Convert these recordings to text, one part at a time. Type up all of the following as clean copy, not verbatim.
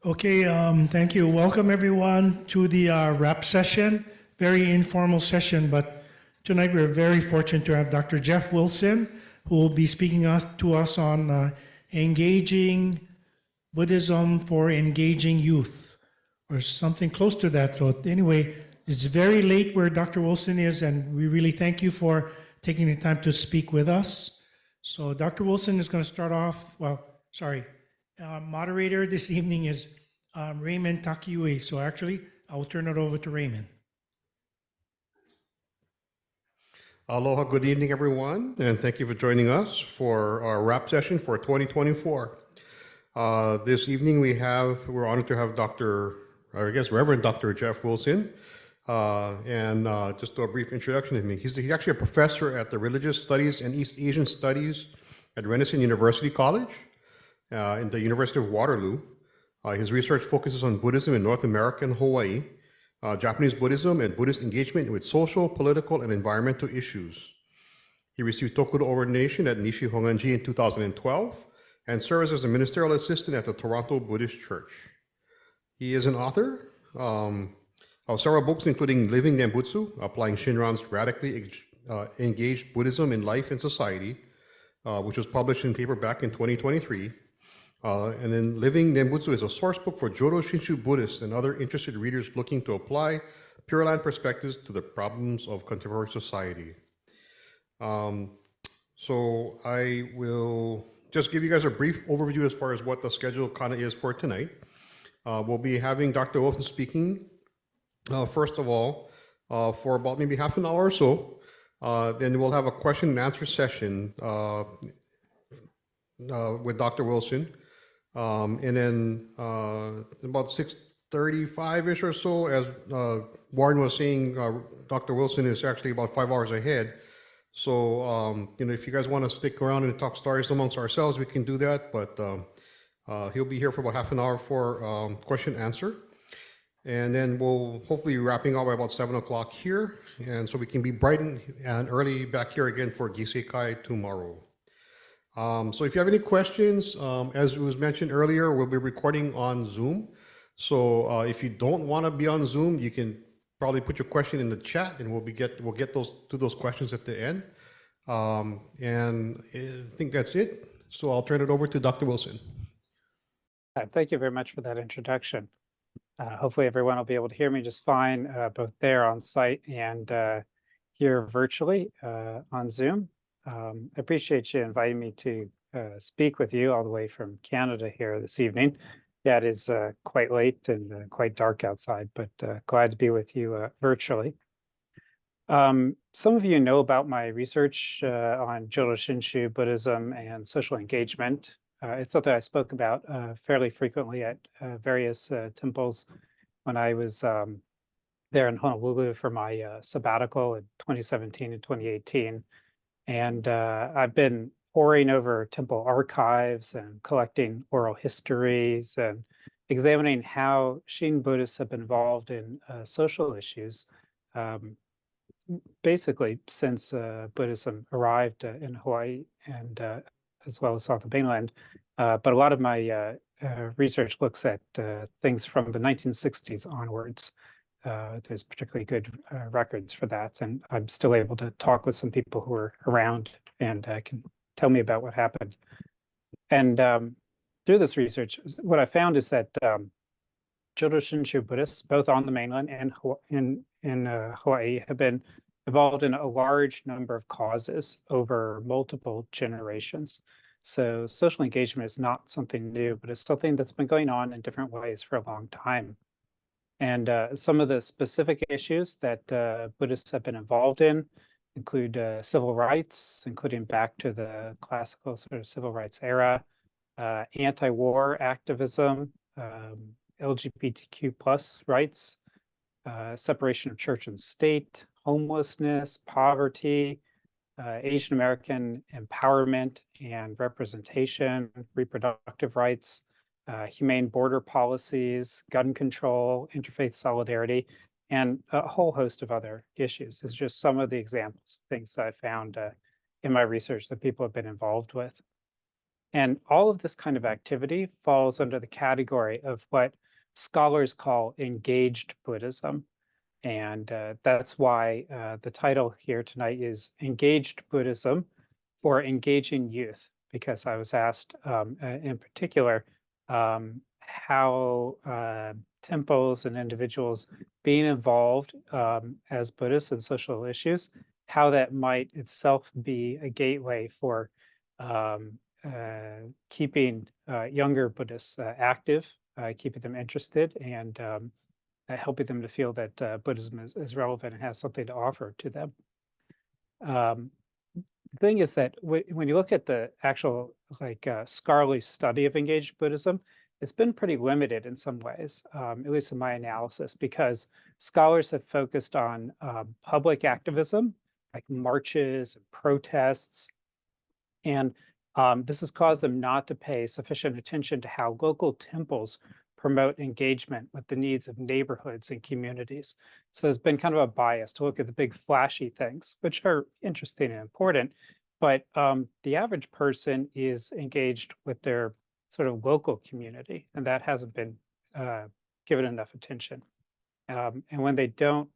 Okay, thank you. Welcome everyone to the wrap session. Very informal session, but tonight we're very fortunate to have Dr. Jeff Wilson, who will be speaking to us on engaging Buddhism for engaging youth, or something close to that. So anyway, it's very late where Dr. Wilson is, and we really thank you for taking the time to speak with us. So Dr. Wilson is going to start off, moderator this evening is Raymond Takiue. So actually, I will turn it over to Raymond. Aloha, good evening, everyone, and thank you for joining us for our wrap session for 2024. This evening we're honored to have Reverend Dr. Jeff Wilson, and just do a brief introduction of him. He's actually a professor at the Religious Studies and East Asian Studies at Renison University College in the University of Waterloo. His research focuses on Buddhism in North America and Hawaii, Japanese Buddhism, and Buddhist engagement with social, political, and environmental issues. He received Tokudo ordination at Nishi Hongwanji in 2012 and serves as a ministerial assistant at the Toronto Buddhist Church. He is an author of several books, including Living Nembutsu, Applying Shinran's Radically Engaged Buddhism in Life and Society, which was published in paperback in 2023. And then Living Nembutsu is a source book for Jodo Shinshu Buddhists and other interested readers looking to apply Pure Land perspectives to the problems of contemporary society. So I will just give you guys a brief overview as far as what the schedule kind of is for tonight. We'll be having Dr. Wilson speaking, first of all, for about maybe half an hour or so. Then we'll have a question and answer session with Dr. Wilson. And then about 6:35-ish or so, as Warren was saying, Dr. Wilson is actually about 5 hours ahead. So, if you guys want to stick around and talk stories amongst ourselves, we can do that. But he'll be here for about half an hour for question and answer. And then we'll hopefully be wrapping up by about 7 o'clock here. And so we can be bright and early back here again for Giseikai tomorrow. So if you have any questions, as was mentioned earlier, we'll be recording on Zoom. So if you don't want to be on Zoom, you can probably put your question in the chat, and we'll get those questions at the end. And I think that's it. So I'll turn it over to Dr. Wilson. Thank you very much for that introduction. Hopefully everyone will be able to hear me just fine, both there on site and here virtually on Zoom. I appreciate you inviting me to speak with you all the way from Canada here this evening. Yeah, it is quite late and quite dark outside, but glad to be with you virtually. Some of you know about my research on Jodo Shinshu Buddhism and social engagement. It's something I spoke about fairly frequently at various temples when I was there in Honolulu for my sabbatical in 2017 and 2018. And I've been poring over temple archives and collecting oral histories and examining how Shin Buddhists have been involved in social issues, basically since Buddhism arrived in Hawaii and as well as South mainland. But a lot of my research looks at things from the 1960s onwards. There's particularly good records for that, and I'm still able to talk with some people who are around and can tell me about what happened. And through this research, what I found is that Jodo Shinshu Buddhists, both on the mainland and in Hawaii, have been involved in a large number of causes over multiple generations. So social engagement is not something new, but it's something that's been going on in different ways for a long time. And some of the specific issues that Buddhists have been involved in include civil rights, including back to the classical sort of civil rights era, anti-war activism, LGBTQ plus rights, separation of church and state, homelessness, poverty, Asian American empowerment and representation, reproductive rights, humane border policies, gun control, interfaith solidarity, and a whole host of other issues. It's just some of the examples, things that I found in my research that people have been involved with. And all of this kind of activity falls under the category of what scholars call engaged Buddhism. And that's why the title here tonight is Engaged Buddhism for Engaging Youth, because I was asked in particular how temples and individuals being involved as Buddhists in social issues, how that might itself be a gateway for keeping younger Buddhists active, keeping them interested, and helping them to feel that Buddhism is relevant and has something to offer to them. The thing is that when you look at the actual scholarly study of engaged Buddhism, it's been pretty limited in some ways, at least in my analysis, because scholars have focused on public activism, like marches and protests, and this has caused them not to pay sufficient attention to how local temples promote engagement with the needs of neighborhoods and communities. So there's been kind of a bias to look at the big flashy things, which are interesting and important, but the average person is engaged with their sort of local community, and that hasn't been given enough attention. And when they don't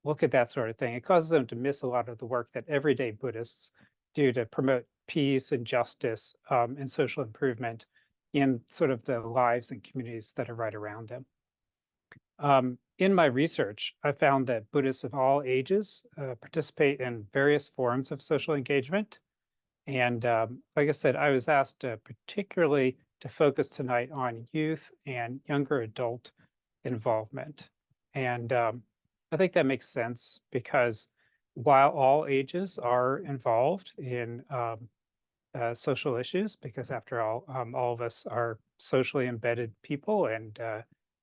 look at that sort of thing, it causes them to miss a lot of the work that everyday Buddhists do to promote peace and justice and social improvement in sort of the lives and communities that are right around them. In my research, I found that Buddhists of all ages participate in various forms of social engagement. And like I said, I was asked particularly to focus tonight on youth and younger adult involvement. And I think that makes sense because while all ages are involved in social issues, because after all of us are socially embedded people and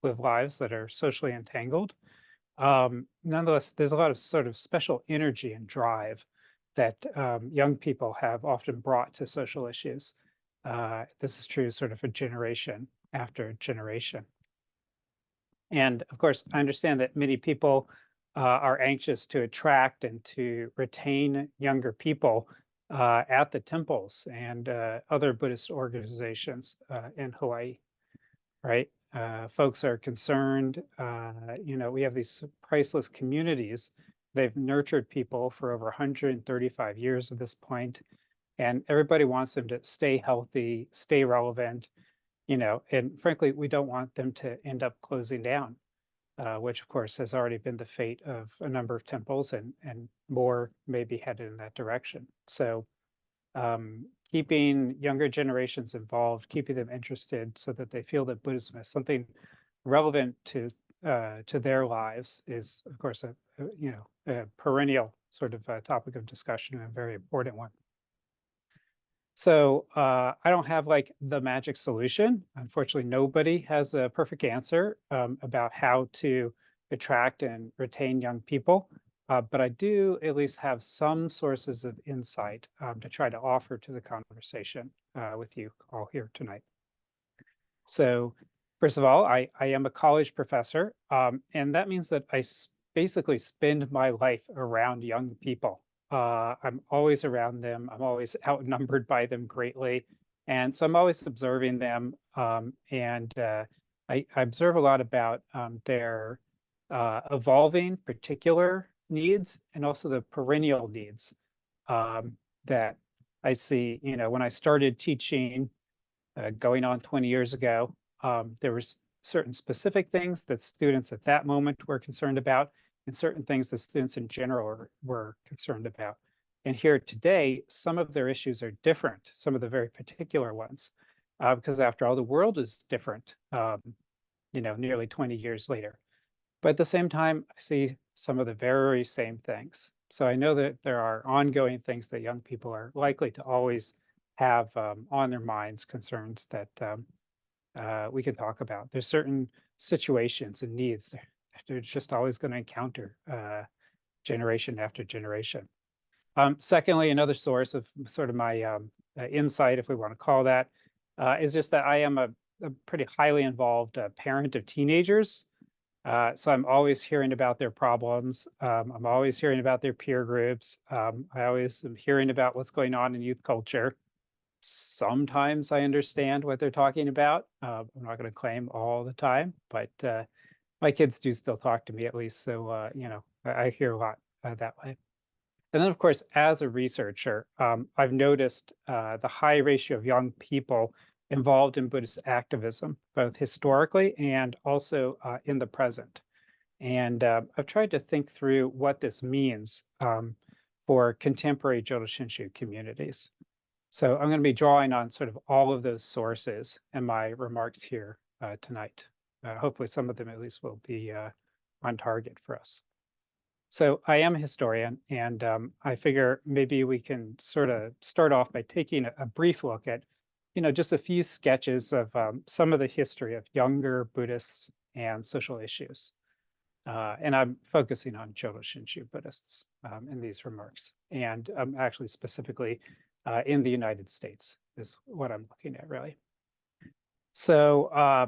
live lives that are socially entangled, nonetheless, there's a lot of sort of special energy and drive that young people have often brought to social issues. This is true sort of for generation after generation. And of course, I understand that many people are anxious to attract and to retain younger people at the temples and other Buddhist organizations in Hawaii, right? Folks are concerned, we have these priceless communities. They've nurtured people for over 135 years at this point, and everybody wants them to stay healthy, stay relevant, and frankly, we don't want them to end up closing down, which of course has already been the fate of a number of temples, and more may be headed in that direction. So keeping younger generations involved, keeping them interested so that they feel that Buddhism is something relevant to their lives is, of course, a perennial sort of topic of discussion and a very important one. So I don't have like the magic solution. Unfortunately, nobody has a perfect answer about how to attract and retain young people. But I do at least have some sources of insight to try to offer to the conversation with you all here tonight. So first of all, I am a college professor, and that means that I basically spend my life around young people. I'm always around them. I'm always outnumbered by them greatly. And so I'm always observing them. And I observe a lot about their evolving particular needs and also the perennial needs that I see. When I started teaching going on 20 years ago, there were certain specific things that students at that moment were concerned about, and certain things that students in general were concerned about. And here today, some of their issues are different, some of the very particular ones, because after all, the world is different, nearly 20 years later. But at the same time, I see some of the very same things. So I know that there are ongoing things that young people are likely to always have on their minds, concerns that we can talk about. There's certain situations and needs they're just always going to encounter generation after generation. Secondly, another source of sort of my insight, if we want to call that, is just that I am a pretty highly involved parent of teenagers. So I'm always hearing about their problems. I'm always hearing about their peer groups. I always am hearing about what's going on in youth culture. sometimes I understand what they're talking about. I'm not going to claim all the time, but my kids do still talk to me at least. So, I hear a lot that way. And then, of course, as a researcher, I've noticed the high ratio of young people involved in Buddhist activism, both historically and also in the present. And I've tried to think through what this means for contemporary Jodo Shinshu communities. So I'm going to be drawing on sort of all of those sources in my remarks here tonight. Hopefully some of them at least will be on target for us. So I am a historian, and I figure maybe we can sort of start off by taking a brief look at, just a few sketches of some of the history of younger Buddhists and social issues. And I'm focusing on Jodo Shinshu Buddhists in these remarks, and actually specifically in the United States is what I'm looking at, really. So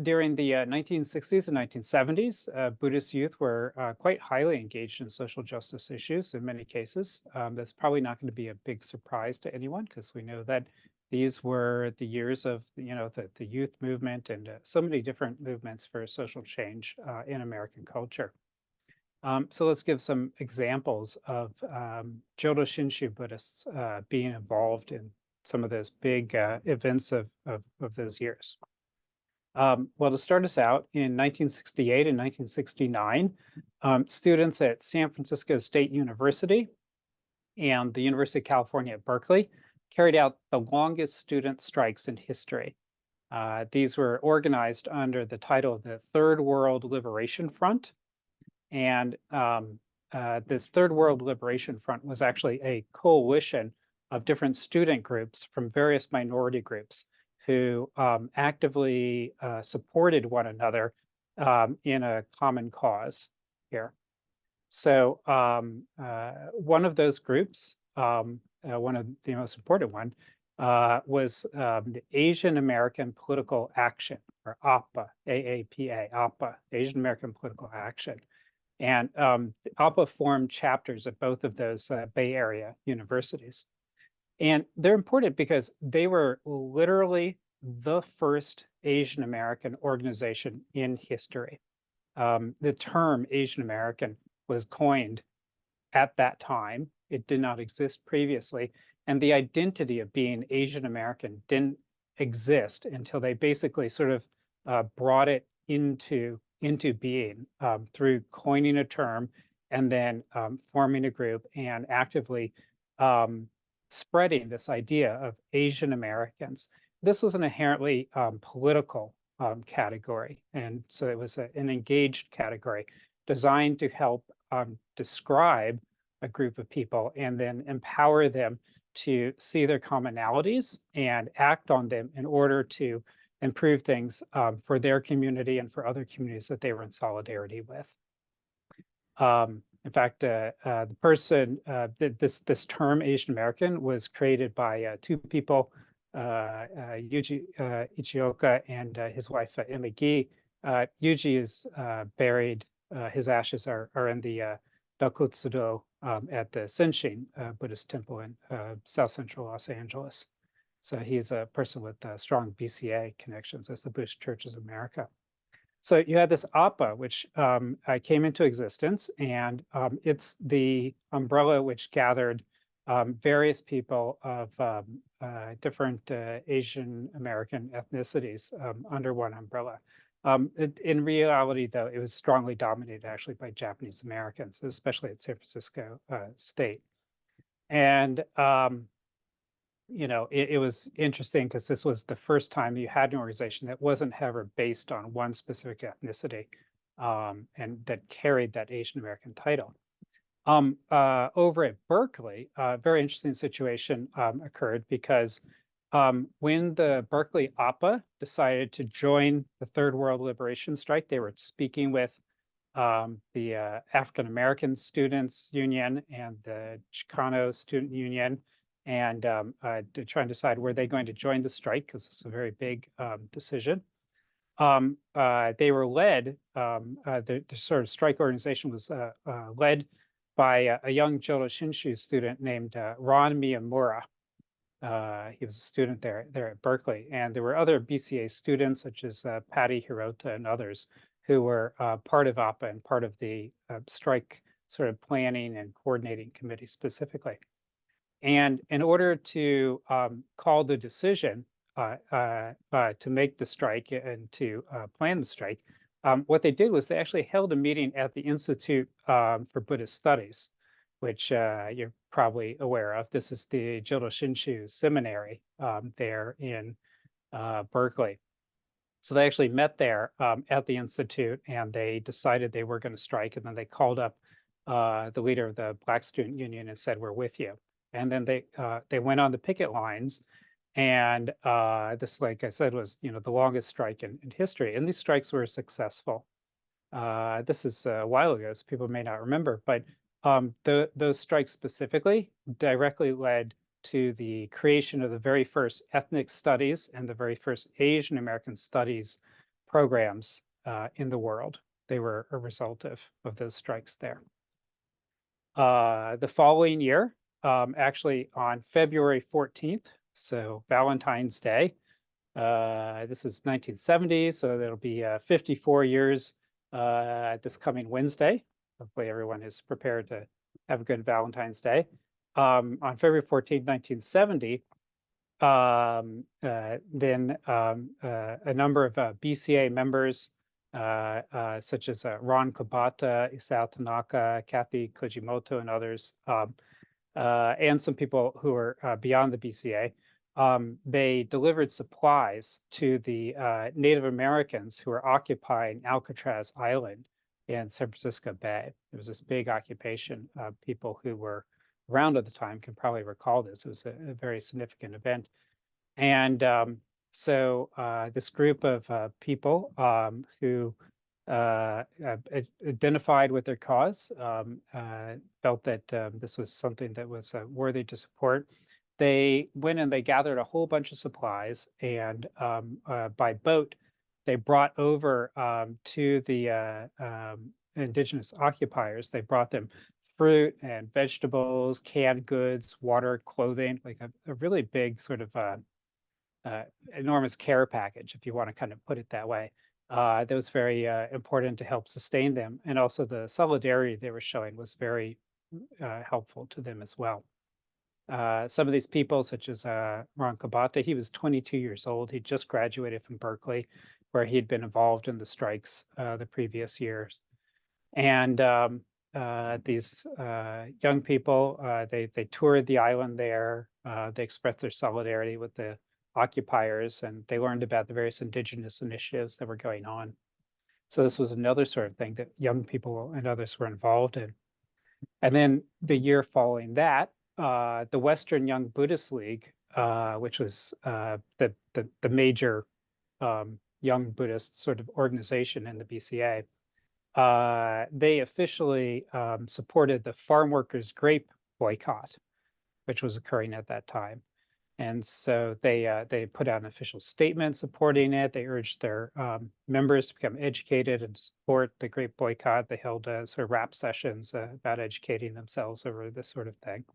during the 1960s and 1970s, Buddhist youth were quite highly engaged in social justice issues in many cases. That's probably not going to be a big surprise to anyone, because we know that these were the years of, the youth movement and so many different movements for social change in American culture. So let's give some examples of Jodo Shinshu Buddhists being involved in some of those big events of those years. Well, to start us out, in 1968 and 1969, students at San Francisco State University and the University of California at Berkeley carried out the longest student strikes in history. These were organized under the title of the Third World Liberation Front. And this Third World Liberation Front was actually a coalition of different student groups from various minority groups who actively supported one another in a common cause here. So one of those groups, one of the most important one, was the Asian American Political Action, or AAPA, AAPA, AAPA, Asian American Political Action. And AAPA formed chapters at both of those Bay Area universities. And they're important because they were literally the first Asian American organization in history. The term Asian American was coined at that time. It did not exist previously. And the identity of being Asian American didn't exist until they basically sort of brought it into being through coining a term and then forming a group and actively spreading this idea of Asian Americans. This was an inherently political category, and so it was an engaged category designed to help describe a group of people and then empower them to see their commonalities and act on them in order to improve things for their community and for other communities that they were in solidarity with. In fact, the person, this term Asian American was created by two people, Yuji Ichioka and his wife, Emma Gi. Yuji is buried, his ashes are in the Dakotsudo at the Senshin Buddhist temple in South Central Los Angeles. So he's a person with strong BCA connections as the Buddhist Churches of America. So you had this APA, which came into existence, and it's the umbrella which gathered various people of different Asian American ethnicities under one umbrella. In reality, though, it was strongly dominated actually by Japanese Americans, especially at San Francisco State. And it was interesting because this was the first time you had an organization that wasn't ever based on one specific ethnicity and that carried that Asian American title. Over at Berkeley, a very interesting situation occurred because when the Berkeley APA decided to join the Third World Liberation Strike, they were speaking with the African American Students Union and the Chicano Student Union, and to try and decide were they going to join the strike, because it's a very big decision. They were led, the sort of strike organization was led by a young Jodo Shinshu student named Ron Miyamura. He was a student there at Berkeley, and there were other BCA students such as Patty Hirota and others who were part of APA and part of the strike sort of planning and coordinating committee specifically. And in order to call the decision to make the strike and to plan the strike, what they did was they actually held a meeting at the Institute for Buddhist Studies, which you're probably aware of. This is the Jodo Shinshu Seminary there in Berkeley. So they actually met there at the Institute, and they decided they were going to strike. And then they called up the leader of the Black Student Union and said, "We're with you." And then they went on the picket lines, and this, like I said, was the longest strike in history. And these strikes were successful. This is a while ago, so people may not remember, but those strikes specifically directly led to the creation of the very first ethnic studies and the very first Asian American studies programs in the world. They were a result of those strikes there. The following year, actually on February 14th, so Valentine's Day, this is 1970, so there'll be 54 years this coming Wednesday. Hopefully everyone is prepared to have a good Valentine's Day. On February 14th, 1970, then a number of BCA members, such as Ron Kobata, Isao Tanaka, Kathy Kojimoto, and others, and some people who are beyond the BCA, they delivered supplies to the Native Americans who were occupying Alcatraz Island in San Francisco Bay. There was this big occupation. People who were around at the time can probably recall this. It was a very significant event. And so this group of people who identified with their cause, felt that this was something that was worthy to support. They went and they gathered a whole bunch of supplies, and by boat, they brought over to the indigenous occupiers, they brought them fruit and vegetables, canned goods, water, clothing, like a really big sort of enormous care package, if you want to kind of put it that way. That was very important to help sustain them. And also the solidarity they were showing was very helpful to them as well. Some of these people, such as Ron Kabata, he was 22 years old. He just graduated from Berkeley, where he'd been involved in the strikes the previous years. And these young people, they toured the island there. They expressed their solidarity with the occupiers, and they learned about the various indigenous initiatives that were going on. So this was another sort of thing that young people and others were involved in. And then the year following that, the Western Young Buddhist League, which was the major young Buddhist sort of organization in the BCA, they officially supported the farm workers' grape boycott, which was occurring at that time. And so they put out an official statement supporting it. They urged their members to become educated and support the grape boycott. They held sort of rap sessions about educating themselves over this sort of thing.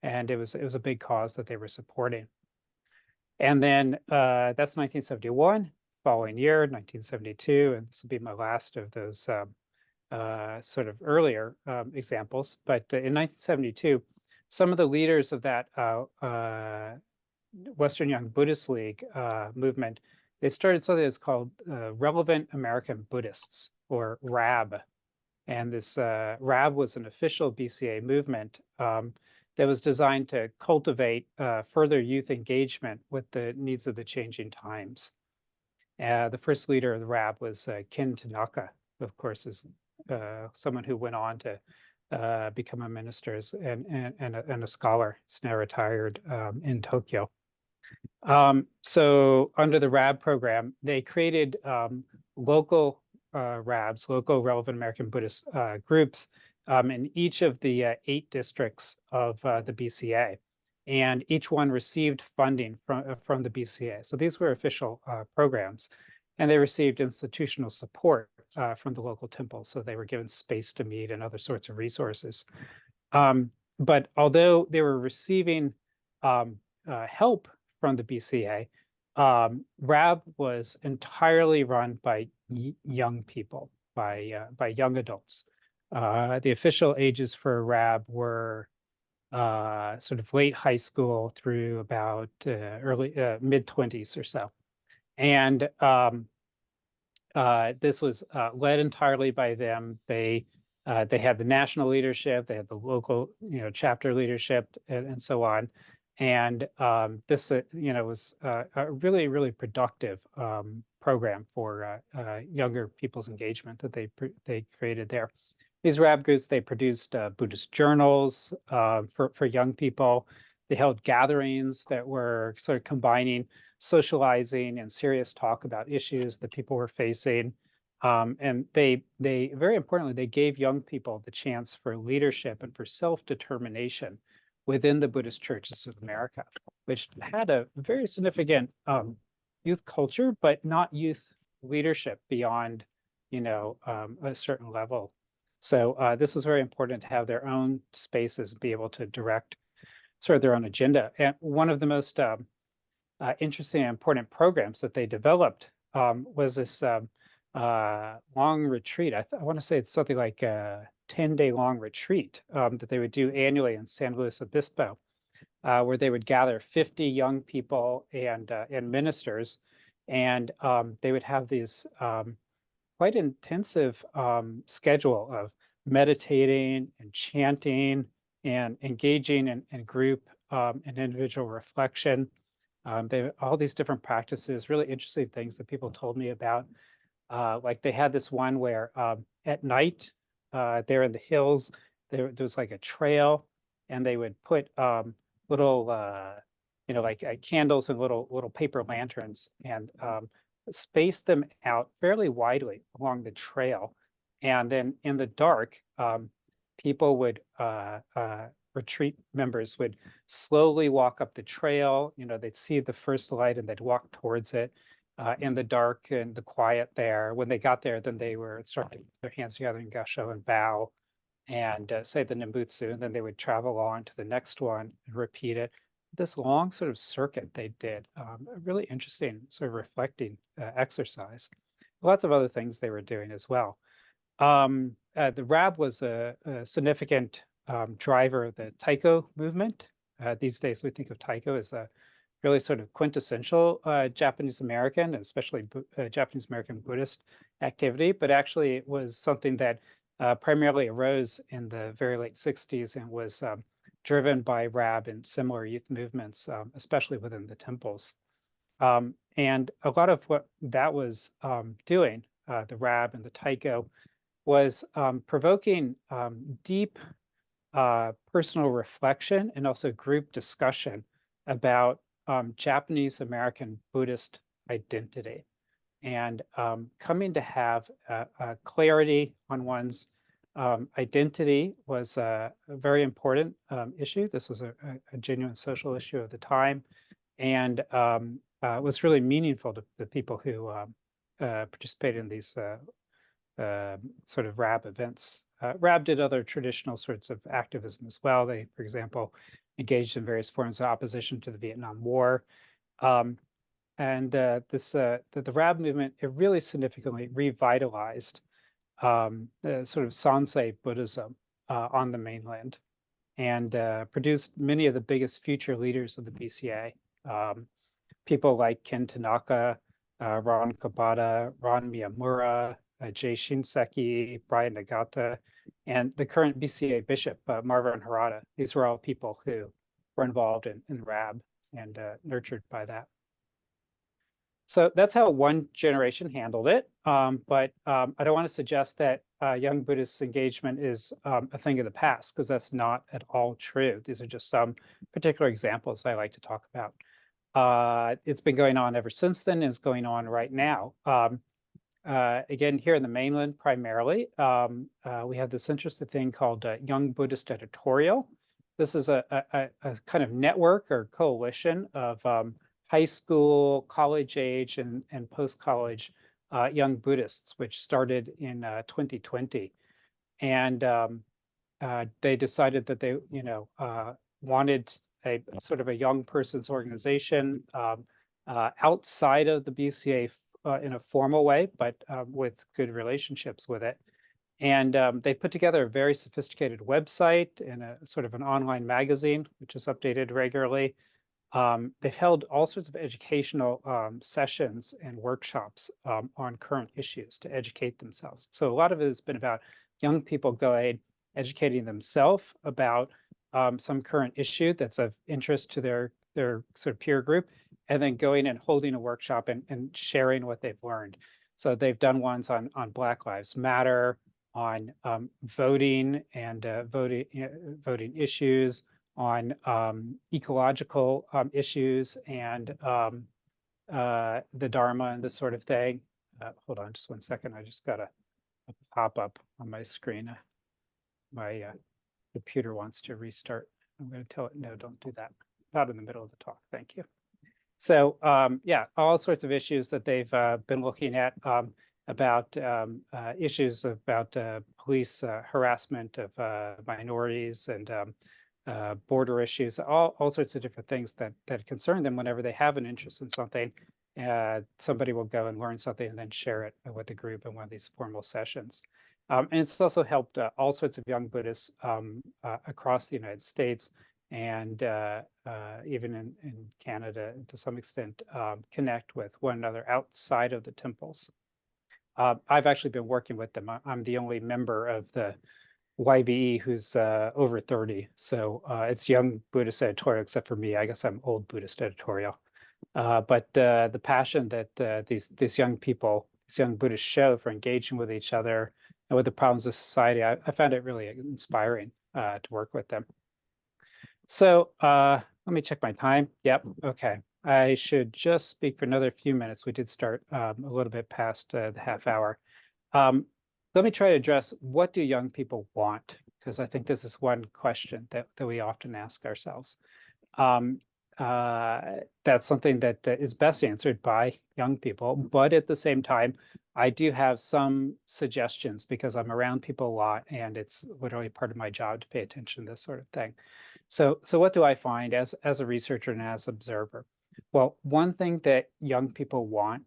And it was a big cause that they were supporting. And then that's 1971. Following year, 1972, and this will be my last of those sort of earlier examples. But in 1972, some of the leaders of that Western Young Buddhist League movement, they started something that's called Relevant American Buddhists, or RAB. And this RAB was an official BCA movement that was designed to cultivate further youth engagement with the needs of the changing times. The first leader of the RAB was Ken Tanaka, who of course is someone who went on to become a minister and a scholar. He's now retired in Tokyo. So under the RAB program, they created local RABs, local relevant American Buddhist groups in each of the 8 districts of the BCA. And each one received funding from the BCA. So these were official programs, and they received institutional support from the local temples. So they were given space to meet and other sorts of resources. But although they were receiving help from the BCA, RAB was entirely run by young people, by young adults. The official ages for RAB were sort of late high school through about early mid-20s or so. And this was led entirely by them. They had the national leadership, they had the local, chapter leadership, and so on. And this, was a really, really productive program for younger people's engagement that they created there. These RAB groups, they produced Buddhist journals for young people. They held gatherings that were sort of combining socializing and serious talk about issues that people were facing. And they very importantly, they gave young people the chance for leadership and for self-determination within the Buddhist churches of America, which had a very significant youth culture, but not youth leadership beyond, a certain level. So this was very important to have their own spaces and be able to direct sort of their own agenda. And one of the most interesting and important programs that they developed was this long retreat. I want to say it's something like a 10-day long retreat that they would do annually in San Luis Obispo, where they would gather 50 young people and ministers, and they would have these quite intensive schedule of meditating and chanting and engaging in group and individual reflection. They all these different practices, really interesting things that people told me about. Like they had this one where at night, there in the hills, there was like a trail, and they would put little, like candles and little paper lanterns, and space them out fairly widely along the trail. And then in the dark, people would retreat members would slowly walk up the trail. They'd see the first light and they'd walk towards it in the dark and the quiet there. When they got there, then they were starting to put their hands together in gasho and bow and say the Nembutsu, and then they would travel on to the next one and repeat it. This long sort of circuit they did, a really interesting sort of reflecting exercise. Lots of other things they were doing as well. The RAB was a significant driver of the Taiko movement. These days, we think of Taiko as a really sort of quintessential Japanese American, especially Japanese American Buddhist activity, but actually it was something that primarily arose in the very late 60s and was driven by RAB and similar youth movements, especially within the temples. And a lot of what that was doing, the RAB and the Taiko, was provoking deep personal reflection and also group discussion about Japanese American Buddhist identity, and coming to have a clarity on one's identity was a very important issue. This was a genuine social issue of the time, and was really meaningful to the people who participated in these sort of RAB events. RAB did other traditional sorts of activism as well. They, for example, engaged in various forms of opposition to the Vietnam War. The RAB movement, it really significantly revitalized the sort of Sansei Buddhism on the mainland, and produced many of the biggest future leaders of the BCA. People like Ken Tanaka, Ron Kabata, Ron Miyamura, Jay Shinseki, Brian Nagata, and the current BCA bishop, Marvin Harada. These were all people who were involved in RAB and nurtured by that. So that's how one generation handled it. But I don't want to suggest that young Buddhist engagement is a thing of the past, because that's not at all true. These are just some particular examples I like to talk about. It's been going on ever since then, is going on right now. Again, here in the mainland primarily, we have this interesting thing called Young Buddhist Editorial. This is a kind of network or coalition of high school, college age, and post-college young Buddhists, which started in 2020. And they decided that they, wanted a sort of a young person's organization outside of the BCA in a formal way, but with good relationships with it. And they put together a very sophisticated website and a sort of an online magazine, which is updated regularly. They've held all sorts of educational sessions and workshops on current issues to educate themselves. So a lot of it has been about young people going, educating themselves about some current issue that's of interest to their sort of peer group, and then going and holding a workshop and sharing what they've learned. So they've done ones on Black Lives Matter, on voting and voting issues, on ecological issues and the Dharma and this sort of thing. Hold on just 1 second. I just got a pop-up on my screen. My computer wants to restart. I'm going to tell it, no, don't do that. Not in the middle of the talk. Thank you. So yeah, all sorts of issues that they've been looking at about issues about police harassment of minorities and border issues, all sorts of different things that concern them. Whenever they have an interest in something, somebody will go and learn something and then share it with the group in one of these formal sessions. And it's also helped all sorts of young Buddhists across the United States and even in Canada to some extent connect with one another outside of the temples. I've actually been working with them. I'm the only member of the YBE who's over 30. So it's young Buddhist editorial, except for me. I guess I'm old Buddhist editorial. But the passion that these young people, these young Buddhists show for engaging with each other and with the problems of society, I found it really inspiring to work with them. So let me check my time. Yep. Okay. I should just speak for another few minutes. We did start a little bit past the half hour. Let me try to address, what do young people want? Because I think this is one question that we often ask ourselves. That's something that is best answered by young people, but at the same time, I do have some suggestions because I'm around people a lot and it's literally part of my job to pay attention to this sort of thing. So what do I find as a researcher and as an observer? Well, one thing that young people want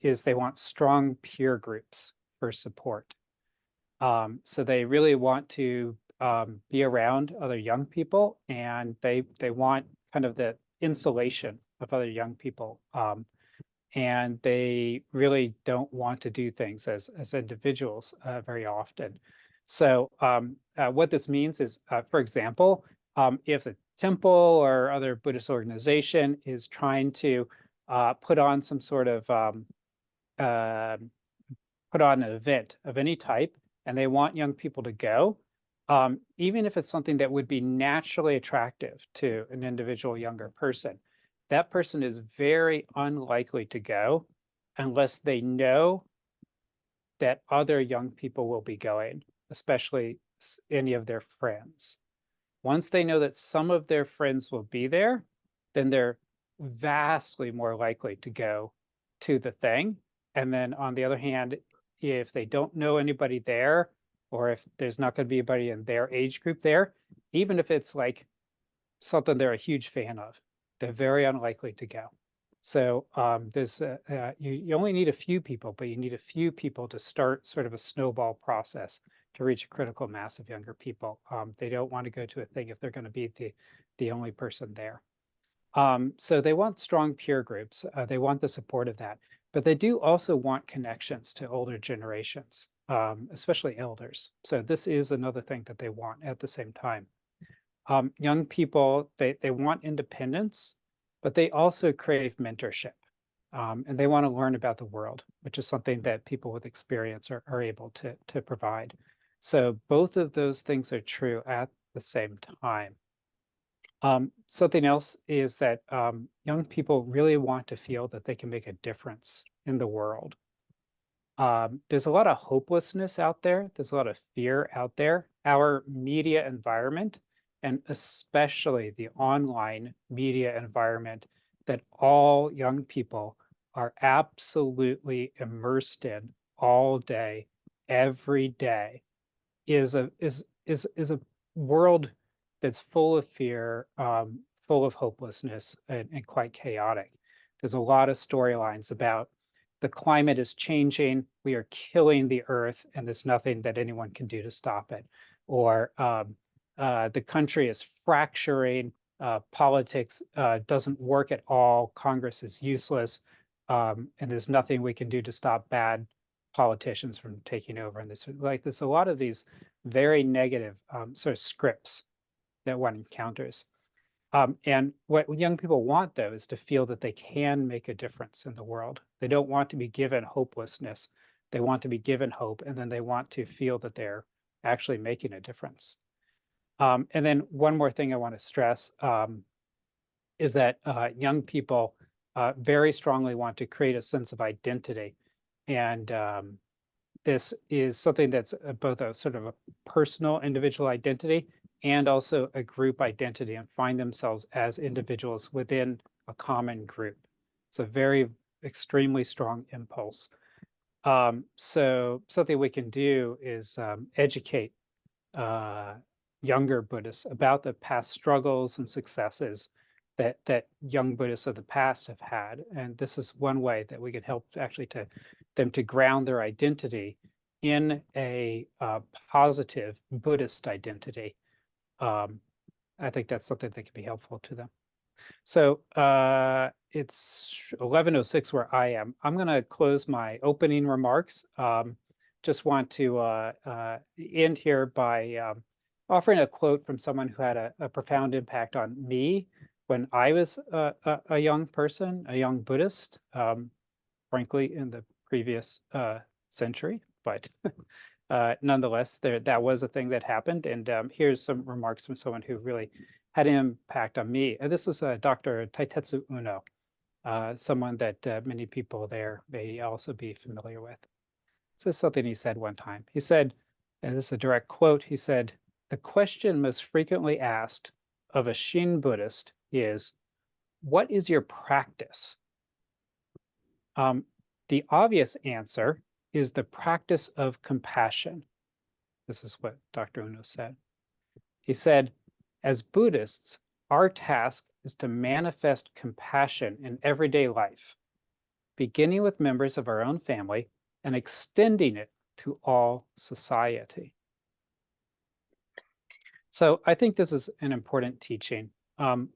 is they want strong peer groups for support. So they really want to be around other young people, and they want kind of the insulation of other young people. And they really don't want to do things as individuals very often. So what this means is, for example, if the temple or other Buddhist organization is trying to put on some sort of put on an event of any type, and they want young people to go, even if it's something that would be naturally attractive to an individual younger person, that person is very unlikely to go unless they know that other young people will be going, especially any of their friends. Once they know that some of their friends will be there, then they're vastly more likely to go to the thing. And then on the other hand, if they don't know anybody there, or if there's not going to be anybody in their age group there, even if it's like something they're a huge fan of, they're very unlikely to go. So there's you only need a few people, but you need a few people to start sort of a snowball process to reach a critical mass of younger people. They don't want to go to a thing if they're going to be the only person there. So they want strong peer groups. They want the support of that, but they do also want connections to older generations, especially elders. So this is another thing that they want at the same time. Young people, they want independence, but they also crave mentorship. And they want to learn about the world, which is something that people with experience are able to provide. So both of those things are true at the same time. Something else is that young people really want to feel that they can make a difference in the world. There's a lot of hopelessness out there. There's a lot of fear out there. Our media environment, and especially the online media environment that all young people are absolutely immersed in all day, every day, is a world that's full of fear, full of hopelessness and quite chaotic. There's a lot of storylines about the climate is changing, we are killing the earth, and there's nothing that anyone can do to stop it. Or the country is fracturing, politics doesn't work at all, Congress is useless, and there's nothing we can do to stop bad politicians from taking over. And there's a lot of these very negative sort of scripts that one encounters. And what young people want, though, is to feel that they can make a difference in the world. They don't want to be given hopelessness. They want to be given hope, and then they want to feel that they're actually making a difference. And then one more thing I want to stress is that young people very strongly want to create a sense of identity. And this is something that's both a sort of a personal individual identity and also a group identity, and find themselves as individuals within a common group. It's a very extremely strong impulse. So something we can do is educate younger Buddhists about the past struggles and successes that young Buddhists of the past have had. And this is one way that we can help actually to them to ground their identity in a positive Buddhist identity. I think that's something that can be helpful to them. So it's 11:06 where I am. I'm going to close my opening remarks. Just want to end here by offering a quote from someone who had a profound impact on me when I was a young person, a young Buddhist, frankly, in the previous century. But nonetheless, that was a thing that happened. And here's some remarks from someone who really had an impact on me. And this was Dr. Taitetsu Uno, someone that many people there may also be familiar with. This is something he said one time. He said, and this is a direct quote, he said, "The question most frequently asked of a Shin Buddhist is, what is your practice?" The obvious answer is the practice of compassion. This is what Dr. Uno said. He said, as Buddhists, our task is to manifest compassion in everyday life, beginning with members of our own family and extending it to all society. So I think this is an important teaching.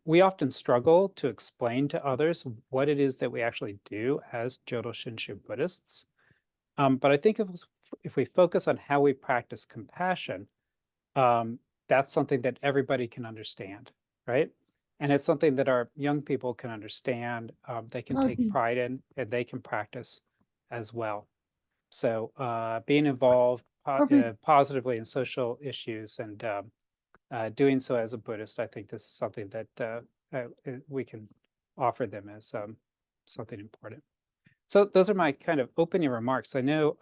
We often struggle to explain to others what it is that we actually do as Jodo Shinshu Buddhists. But I think if we focus on how we practice compassion, that's something that everybody can understand, right? And it's something that our young people can understand, they can take pride in, and they can practice as well. So being involved positively in social issues and doing so as a Buddhist, I think this is something that we can offer them as something important. So those are my kind of opening remarks. I know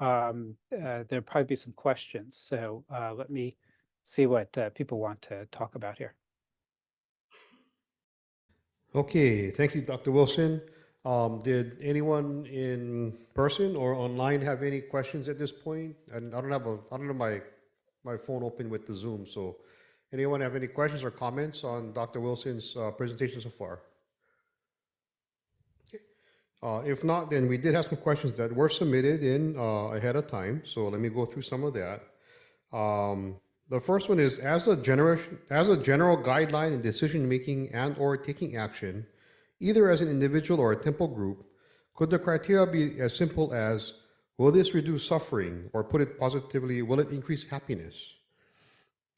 there'll probably be some questions. So let me see what people want to talk about here. Okay, thank you, Dr. Wilson. Did anyone in person or online have any questions at this point? And I don't have my phone open with the Zoom. So anyone have any questions or comments on Dr. Wilson's presentation so far? If not, then we did have some questions that were submitted in ahead of time. So let me go through some of that. The first one is, as a general guideline in decision making and or taking action, either as an individual or a temple group, could the criteria be as simple as, will this reduce suffering? Or put it positively, will it increase happiness?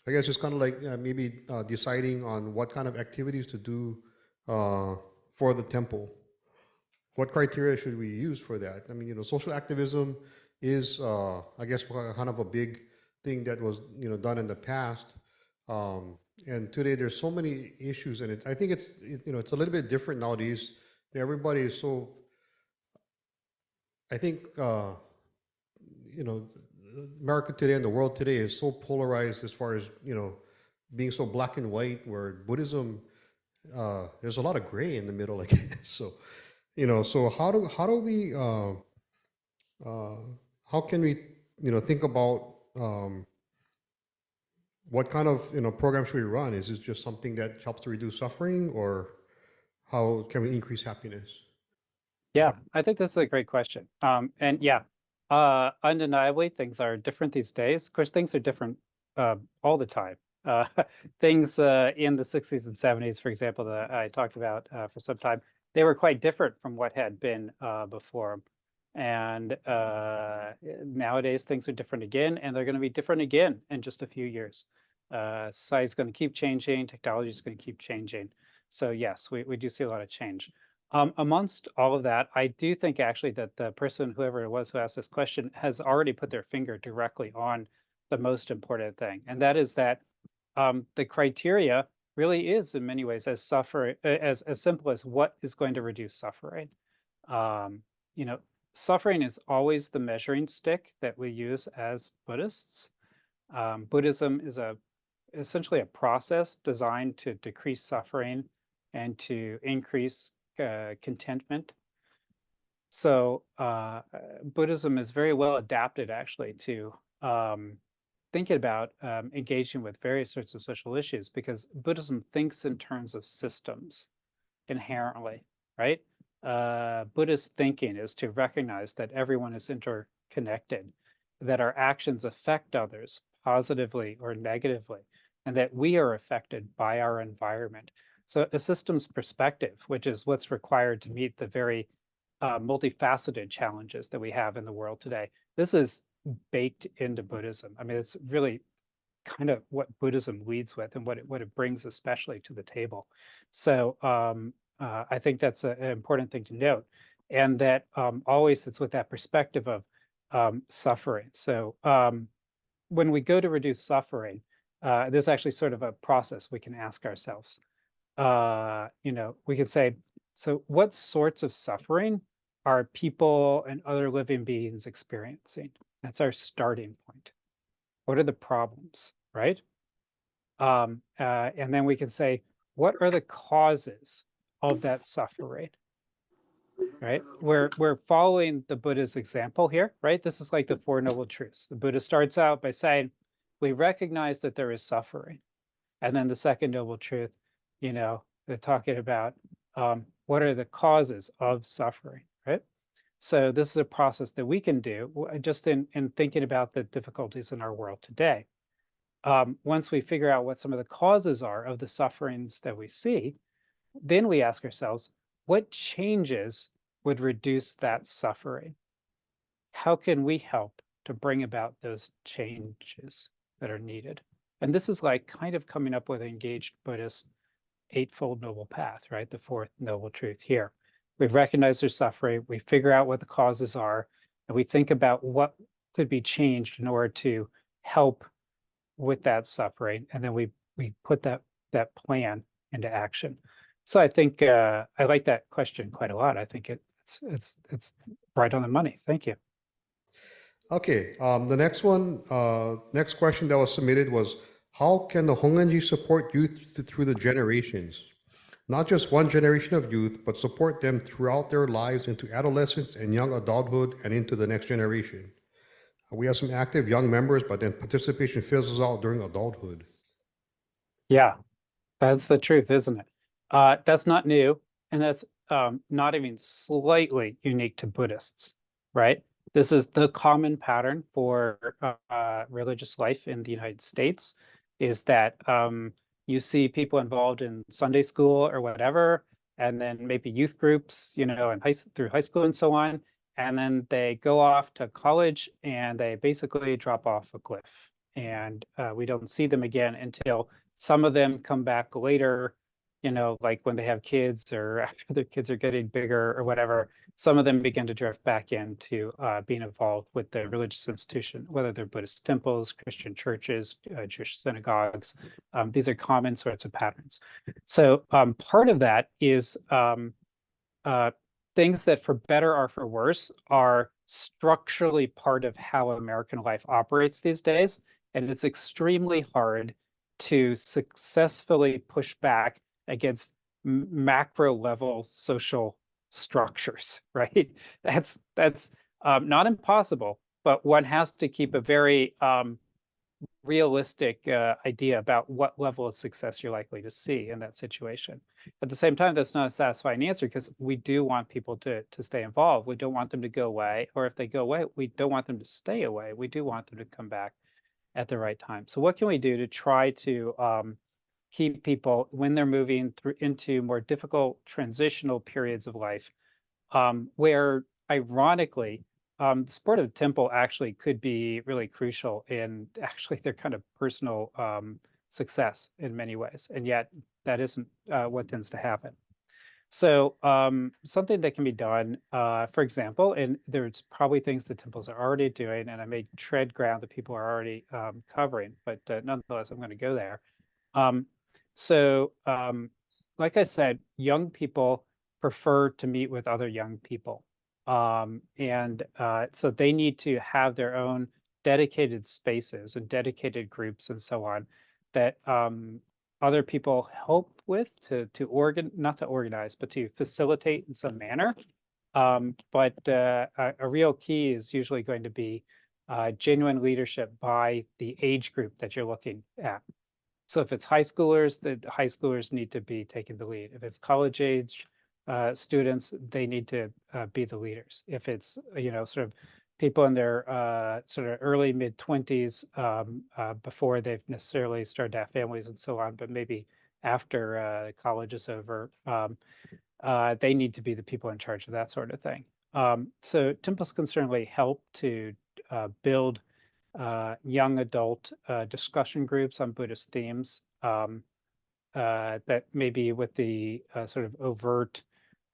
I guess it's kind of like maybe deciding on what kind of activities to do for the temple. What criteria should we use for that? I mean, social activism is, I guess, kind of a big thing that was, done in the past. And today there's so many issues, and I think it's a little bit different nowadays. Everybody is so, I think, America today and the world today is so polarized as far as, being so black and white, where Buddhism, there's a lot of gray in the middle, I guess. So, so how do we, how can we, think about what kind of program should we run? Is this just something that helps to reduce suffering, or how can we increase happiness? Yeah, I think that's a great question. And yeah, undeniably, things are different these days. Of course, things are different all the time. Uh, things in the 60s and 70s, for example, that I talked about for some time, they were quite different from what had been before. And nowadays, things are different again, and they're going to be different again in just a few years. Society is going to keep changing. Technology is going to keep changing. So yes, we do see a lot of change. Amongst all of that, I do think actually that the person, whoever it was who asked this question, has already put their finger directly on the most important thing. And that is that the criteria really is in many ways as simple as what is going to reduce suffering. You know, suffering is always the measuring stick that we use as Buddhists. Buddhism is essentially a process designed to decrease suffering and to increase contentment. So Buddhism is very well adapted actually to thinking about engaging with various sorts of social issues, because Buddhism thinks in terms of systems inherently, right? Buddhist thinking is to recognize that everyone is interconnected, that our actions affect others positively or negatively, and that we are affected by our environment. So a systems perspective, which is what's required to meet the very multifaceted challenges that we have in the world today. This is baked into Buddhism. I mean, it's really kind of what Buddhism leads with and what it brings especially to the table. So I think that's an important thing to note. And that always it's with that perspective of suffering. So when we go to reduce suffering, there's actually sort of a process we can ask ourselves. We could say, so what sorts of suffering are people and other living beings experiencing? That's our starting point. What are the problems, right? And then we can say, what are the causes of that suffering, right? We're following the Buddha's example here, right? This is like the Four Noble Truths. The Buddha starts out by saying, we recognize that there is suffering. And then the second noble truth, they're talking about what are the causes of suffering, right? So this is a process that we can do just in thinking about the difficulties in our world today. Once we figure out what some of the causes are of the sufferings that we see, then we ask ourselves, what changes would reduce that suffering? How can we help to bring about those changes that are needed? And this is like kind of coming up with an engaged Buddhist Eightfold Noble Path, right? The fourth noble truth here. We recognize their suffering, we figure out what the causes are, and we think about what could be changed in order to help with that suffering. And then we put that plan into action. So I think I like that question quite a lot. I think it's right on the money. Thank you. Okay, the next question that was submitted was, how can the Hongwanji support youth through the generations? Not just one generation of youth, but support them throughout their lives into adolescence and young adulthood and into the next generation. We have some active young members, but then participation fizzles out during adulthood. Yeah, that's the truth, isn't it? That's not new, and that's not even slightly unique to Buddhists, right? This is the common pattern for religious life in the United States, is that you see people involved in Sunday school or whatever, and then maybe youth groups, and through high school and so on, and then they go off to college and they basically drop off a cliff, and we don't see them again until some of them come back later, like when they have kids or after their kids are getting bigger or whatever. Some of them begin to drift back into being involved with the religious institution, whether they're Buddhist temples, Christian churches, Jewish synagogues. These are common sorts of patterns. So part of that is things that, for better or for worse, are structurally part of how American life operates these days. And it's extremely hard to successfully push back against macro level social structures, right? That's not impossible, but one has to keep a very realistic idea about what level of success you're likely to see in that situation. At the same time, that's not a satisfying answer because we do want people to stay involved. We don't want them to go away, or if they go away, we don't want them to stay away. We do want them to come back at the right time. So what can we do to try to keep people when they're moving through into more difficult transitional periods of life, where ironically, the sport of temple actually could be really crucial in actually their kind of personal success in many ways, and yet that isn't what tends to happen. So something that can be done, for example, and there's probably things that temples are already doing, and I may tread ground that people are already covering, but nonetheless, I'm going to go there. Um, so, like I said, young people prefer to meet with other young people. And so they need to have their own dedicated spaces and dedicated groups and so on that other people help with not to organize, but to facilitate in some manner. But a real key is usually going to be genuine leadership by the age group that you're looking at. So if it's high schoolers, the high schoolers need to be taking the lead. If it's college age students, they need to be the leaders. If it's, sort of people in their sort of early mid 20s before they've necessarily started to have families and so on, but maybe after college is over, they need to be the people in charge of that sort of thing. So temples can certainly help to build young adult discussion groups on Buddhist themes that maybe with the sort of overt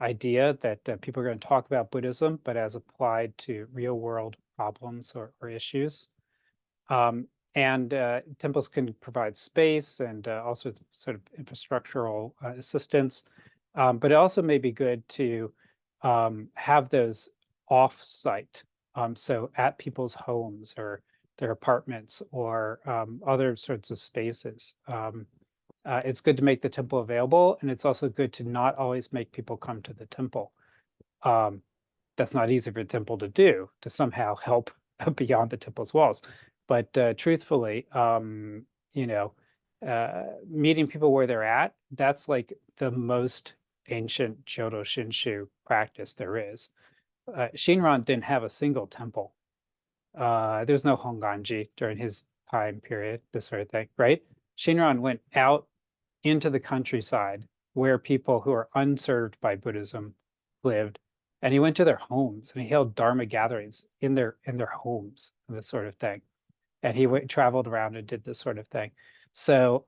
idea that people are going to talk about Buddhism, but as applied to real world problems or issues. And temples can provide space and all sorts of sort of infrastructural assistance. But it also may be good to have those off-site, so at people's homes or their apartments or other sorts of spaces. It's good to make the temple available, and it's also good to not always make people come to the temple. That's not easy for the temple to do, to somehow help beyond the temple's walls. But truthfully, meeting people where they're at, that's like the most ancient Jodo Shinshu practice there is. Shinran didn't have a single temple. There's no Hongwanji during his time period, this sort of thing, right? Shinran went out into the countryside where people who are unserved by Buddhism lived, and he went to their homes and he held Dharma gatherings in their homes and this sort of thing. And he traveled around and did this sort of thing. So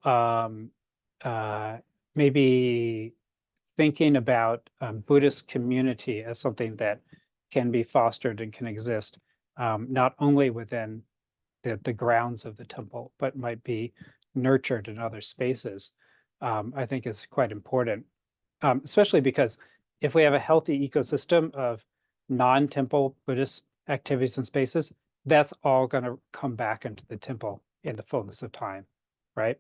maybe thinking about Buddhist community as something that can be fostered and can exist not only within the grounds of the temple, but might be nurtured in other spaces, I think is quite important, especially because if we have a healthy ecosystem of non-temple Buddhist activities and spaces, that's all going to come back into the temple in the fullness of time, right?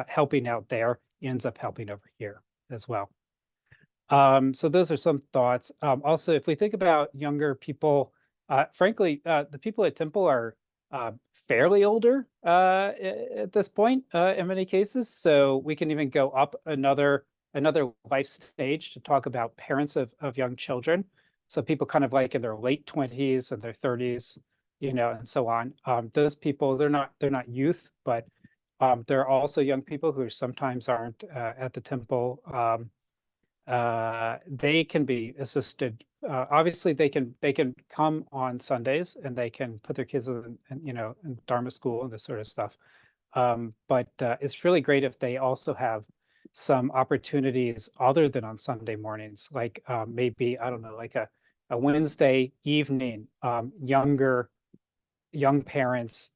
Helping out there ends up helping over here as well. So those are some thoughts. Also, if we think about younger people, frankly, the people at temple are fairly older at this point in many cases. So we can even go up another life stage to talk about parents of young children. So people kind of like in their late 20s and their 30s, and so on. Those people, they're not youth, but they're also young people who sometimes aren't at the temple. They can be assisted. Obviously, they can come on Sundays and they can put their kids in Dharma school and this sort of stuff. But it's really great if they also have some opportunities other than on Sunday mornings, like maybe, I don't know, like a Wednesday evening, young parents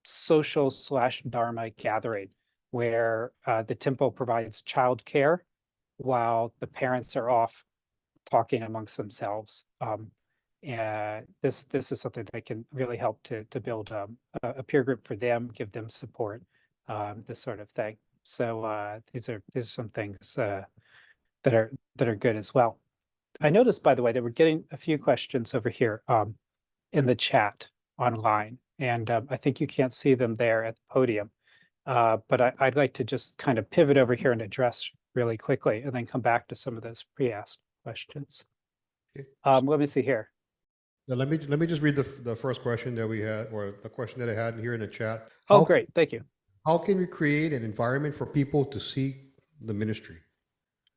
social / Dharma gathering where the temple provides childcare while the parents are off talking amongst themselves. And this is something that can really help to build a peer group for them, give them support, this sort of thing. So these are some things that are good as well. I noticed, by the way, that we're getting a few questions over here in the chat online. And I think you can't see them there at the podium. But I'd like to just kind of pivot over here and address really quickly and then come back to some of those pre-asked questions. Okay. Let me see here. Now, let me just read the first question that we had, or the question that I had here in the chat. Oh, great. Thank you. How can we create an environment for people to seek the ministry?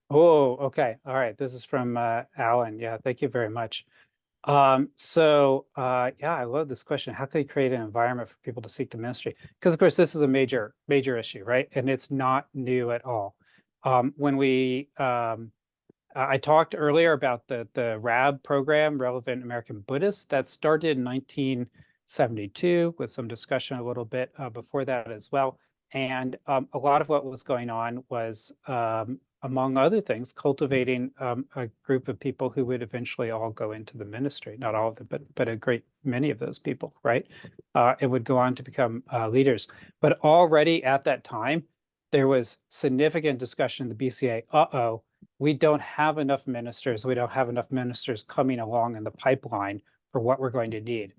Oh, okay. All right. This is from Alan. Yeah, thank you very much. Yeah, I love this question. How can you create an environment for people to seek the ministry? Because of course, this is a major issue, right? And it's not new at all. I talked earlier about the RAB program, Relevant American Buddhists, that started in 1972 with some discussion a little bit before that as well. And a lot of what was going on was, among other things, cultivating a group of people who would eventually all go into the ministry. Not all of them, but a great many of those people, right? It would go on to become leaders. But already at that time, there was significant discussion in the BCA, uh-oh, we don't have enough ministers. We don't have enough ministers coming along in the pipeline for what we're going to need.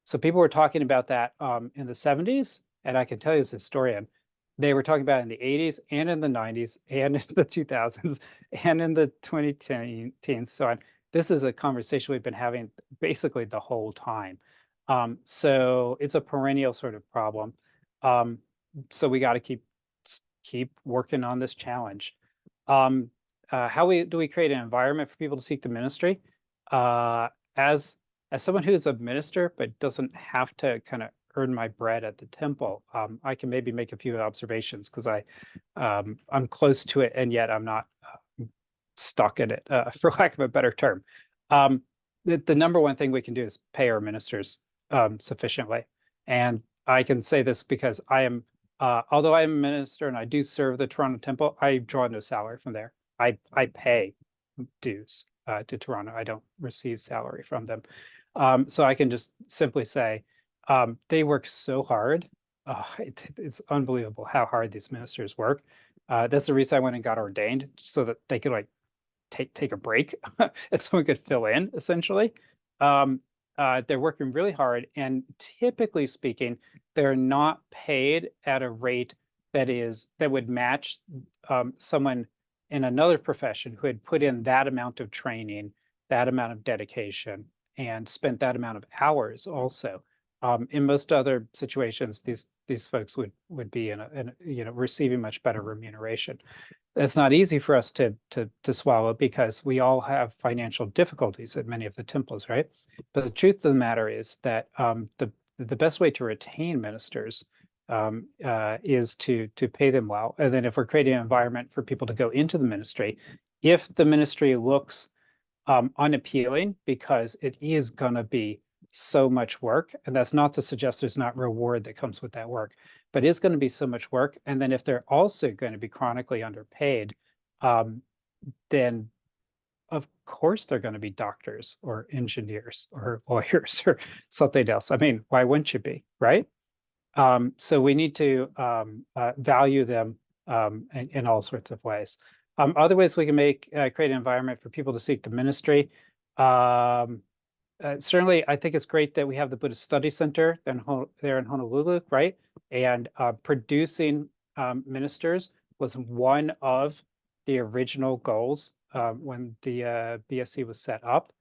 So people were talking about that in the 70s. And I can tell you as a historian, they were talking about it in the 80s and in the 90s and in the 2000s and in the 2010s. So on. This is a conversation we've been having basically the whole time. So it's a perennial sort of problem. So we got to keep working on this challenge. How do we create an environment for people to seek the ministry? As someone who's a minister but doesn't have to kind of earn my bread at the temple, I can maybe make a few observations because I'm close to it and yet I'm not stuck in it, for lack of a better term. The number one thing we can do is pay our ministers sufficiently, and I can say this because I am, although I am a minister and I do serve the Toronto Temple, I draw no salary from there. I pay dues to Toronto. I don't receive salary from them. So I can just simply say they work so hard. It's unbelievable how hard these ministers work. That's the reason I went and got ordained, so that they could like take a break and someone could fill in essentially. They're working really hard, and typically speaking, they're not paid at a rate that would match someone in another profession who had put in that amount of training, that amount of dedication, and spent that amount of hours also. In most other situations, these folks would be in receiving much better remuneration. That's not easy for us to swallow because we all have financial difficulties at many of the temples, right? But the truth of the matter is that the best way to retain ministers is to pay them well. And then if we're creating an environment for people to go into the ministry, if the ministry looks unappealing because it is going to be so much work, and that's not to suggest there's not reward that comes with that work, but it's going to be so much work. And then if they're also going to be chronically underpaid, then of course they're going to be doctors or engineers or lawyers or something else. I mean, why wouldn't you be, right? So we need to value them in all sorts of ways. Other ways we can create an environment for people to seek the ministry. Certainly, I think it's great that we have the Buddhist Study Center there in Honolulu, right? And producing ministers was one of the original goals when the BSC was set up.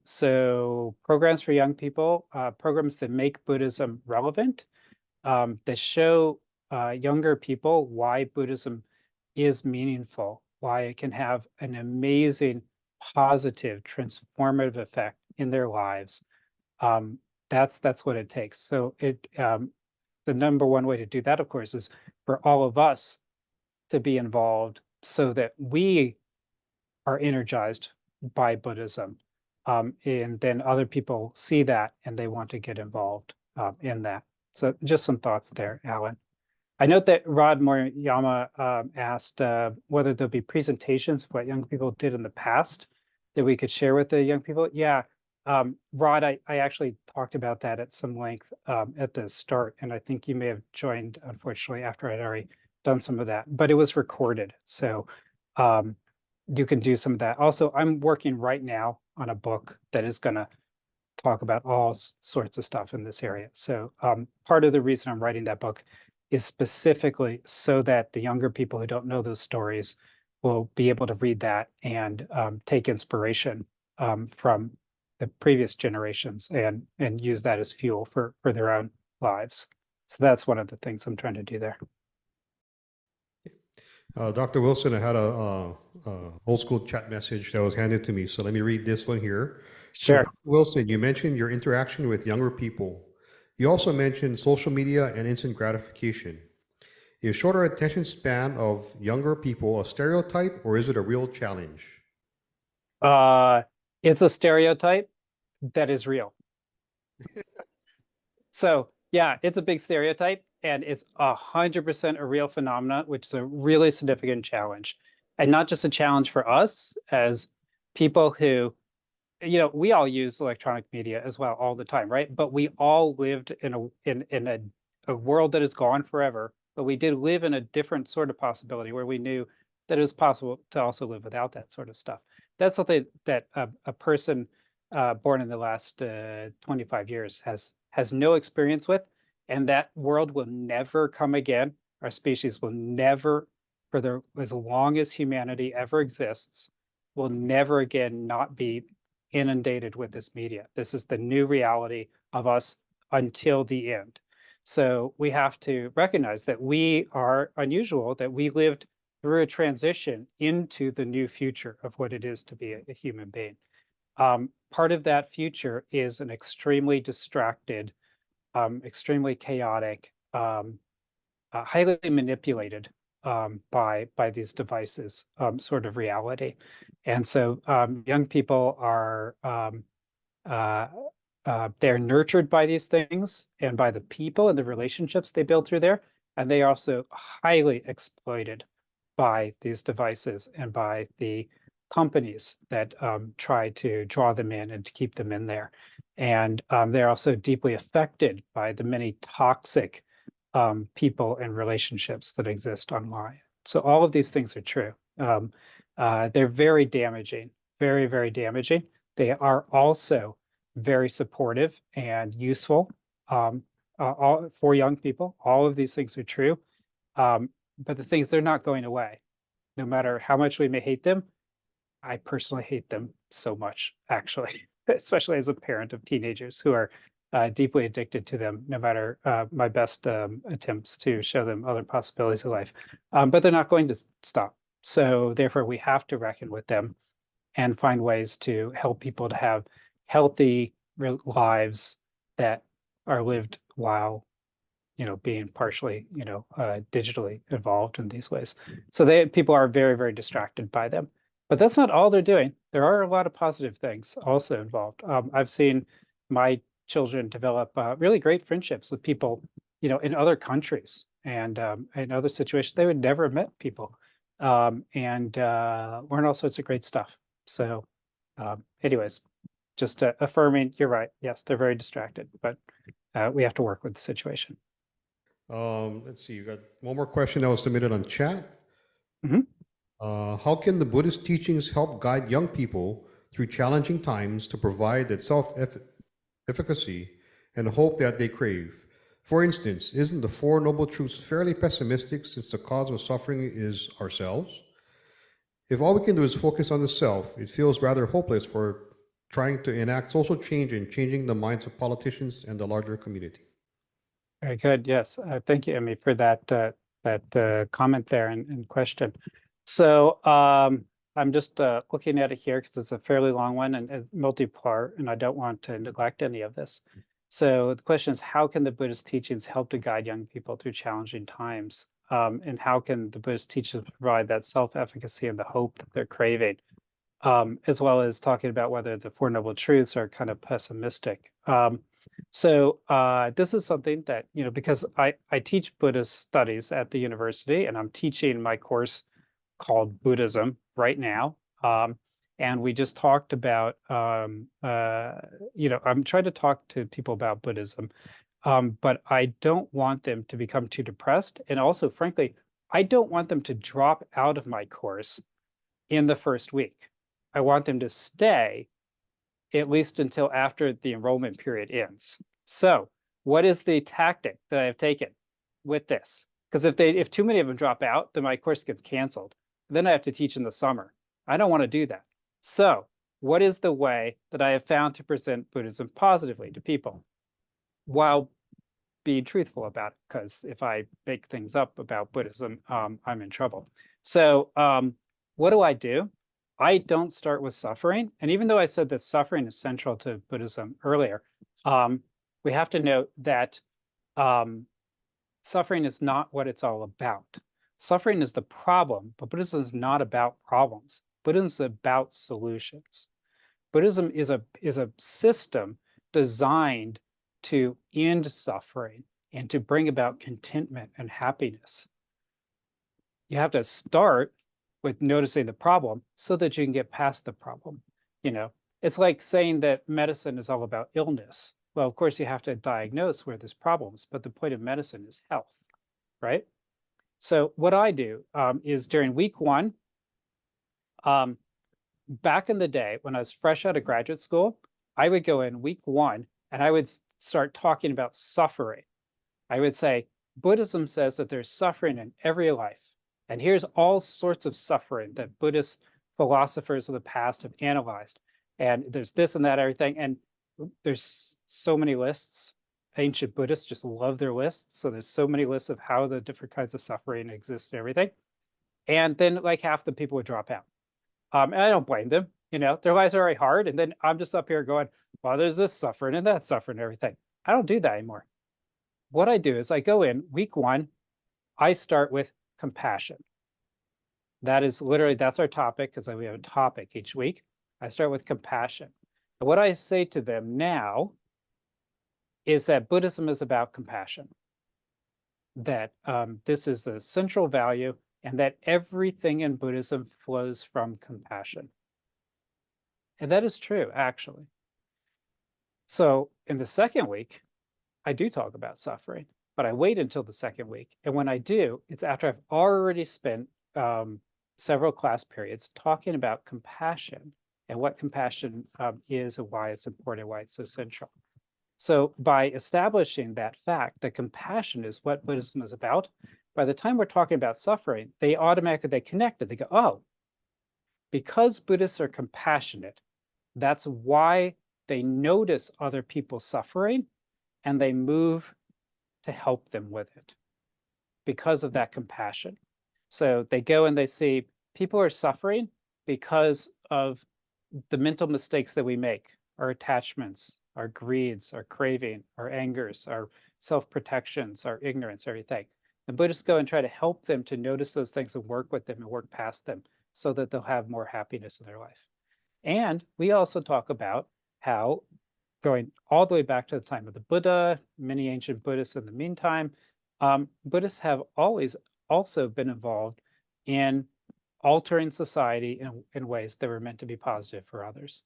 So programs for young people, programs that make Buddhism relevant, that show younger people why Buddhism is meaningful, why it can have an amazing, positive, transformative effect in their lives. That's what it takes. So the number one way to do that, of course, is for all of us to be involved so that we are energized by Buddhism. And then other people see that and they want to get involved in that. So just some thoughts there, Alan. I note that Rod Moriyama asked whether there'll be presentations of what young people did in the past that we could share with the young people. Yeah, Rod, I actually talked about that at some length at the start, and I think you may have joined, unfortunately, after I'd already done some of that, but it was recorded. So you can do some of that. Also, I'm working right now on a book that is going to talk about all sorts of stuff in this area. So part of the reason I'm writing that book is specifically so that the younger people who don't know those stories will be able to read that and take inspiration from the previous generations and use that as fuel for their own lives. So that's one of the things I'm trying to do there. Dr. Wilson, I had a old school chat message that was handed to me. So let me read this one here. So, Sure. Dr. Wilson, you mentioned your interaction with younger people. You also mentioned social media and instant gratification. Is shorter attention span of younger people a stereotype or is it a real challenge? It's a stereotype that is real. So yeah, it's a big stereotype and it's 100% a real phenomenon, which is a really significant challenge. And not just a challenge for us as people who, we all use electronic media as well all the time, right? But we all lived in a world that is gone forever, but we did live in a different sort of possibility where we knew that it was possible to also live without that sort of stuff. That's something that a person born in the last 25 years has no experience with, and that world will never come again. Our species will never, as long as humanity ever exists, will never again not be inundated with this media. This is the new reality of us until the end. So we have to recognize that we are unusual, that we lived through a transition into the new future of what it is to be a human being. Part of that future is an extremely distracted, extremely chaotic, highly manipulated by these devices sort of reality. And so young people are they're nurtured by these things and by the people and the relationships they build through there. And they are also highly exploited by these devices and by the companies that try to draw them in and to keep them in there. And they're also deeply affected by the many toxic people and relationships that exist online. So all of these things are true. They're very damaging, very, very damaging. They are also very supportive and useful for young people. All of these things are true. But the things, they're not going away. No matter how much we may hate them, I personally hate them so much, actually, especially as a parent of teenagers who are deeply addicted to them, no matter my best attempts to show them other possibilities of life. But they're not going to stop. So therefore, we have to reckon with them and find ways to help people to have healthy lives that are lived while being partially, digitally involved in these ways. So people are very, very distracted by them. But that's not all they're doing. There are a lot of positive things also involved. I've seen my children develop really great friendships with people, in other countries and in other situations. They would never have met people and learn all sorts of great stuff. So anyways, just affirming, you're right. Yes, they're very distracted, but we have to work with the situation. Let's see, you got one more question that was submitted on chat. Mm-hmm. How can the Buddhist teachings help guide young people through challenging times to provide that self-efficacy and hope that they crave? For instance, isn't the Four Noble Truths fairly pessimistic since the cause of suffering is ourselves? If all we can do is focus on the self, it feels rather hopeless for trying to enact social change and changing the minds of politicians and the larger community. Very good. Yes. Thank you, Emmy, for that comment there and question. So I'm just looking at it here because it's a fairly long one and multi-part, and I don't want to neglect any of this. So the question is, how can the Buddhist teachings help to guide young people through challenging times? And how can the Buddhist teachings provide that self-efficacy and the hope that they're craving? As well as talking about whether the Four Noble Truths are kind of pessimistic. So this is something that, because I teach Buddhist studies at the university, and I'm teaching my course called Buddhism right now. And we just talked about, I'm trying to talk to people about Buddhism, but I don't want them to become too depressed. And also, frankly, I don't want them to drop out of my course in the first week. I want them to stay at least until after the enrollment period ends. So what is the tactic that I have taken with this? Because if too many of them drop out, then my course gets canceled. Then I have to teach in the summer. I don't want to do that. So what is the way that I have found to present Buddhism positively to people while being truthful about it? Because if I make things up about Buddhism, I'm in trouble. So what do? I don't start with suffering. And even though I said that suffering is central to Buddhism earlier, we have to note that suffering is not what it's all about. Suffering is the problem, but Buddhism is not about problems. Buddhism is about solutions. Buddhism is a system designed to end suffering and to bring about contentment and happiness. You have to start with noticing the problem so that you can get past the problem. You know, it's like saying that medicine is all about illness. Well, of course, you have to diagnose where there's problems, but the point of medicine is health, right? So what I do is during week one, back in the day when I was fresh out of graduate school, I would go in week one and I would start talking about suffering. I would say, Buddhism says that there's suffering in every life. And here's all sorts of suffering that Buddhist philosophers of the past have analyzed. And there's this and that, everything. And there's so many lists. Ancient Buddhists just love their lists. So there's so many lists of how the different kinds of suffering exist and everything. And then like half the people would drop out. And I don't blame them. You know, their lives are very hard. And then I'm just up here going, well, there's this suffering and that suffering and everything. I don't do that anymore. What I do is I go in week one, I start with compassion. That is literally, that's our topic because we have a topic each week. I start with compassion. And what I say to them now is that Buddhism is about compassion, that this is the central value and that everything in Buddhism flows from compassion. And that is true, actually. So in the second week, I do talk about suffering, but I wait until the second week. And when I do, it's after I've already spent several class periods talking about compassion and what compassion is and why it's important, why it's so central. So by establishing that fact that compassion is what Buddhism is about, by the time we're talking about suffering, they automatically connect it. They go, oh, because Buddhists are compassionate, that's why they notice other people suffering and they move to help them with it because of that compassion. So they go and they see people are suffering because of the mental mistakes that we make, our attachments, our greeds, our craving, our angers, our self-protections, our ignorance, everything. And Buddhists go and try to help them to notice those things and work with them and work past them so that they'll have more happiness in their life. And we also talk about how, going all the way back to the time of the Buddha, many ancient Buddhists in the meantime, Buddhists have always also been involved in altering society in ways that were meant to be positive for others.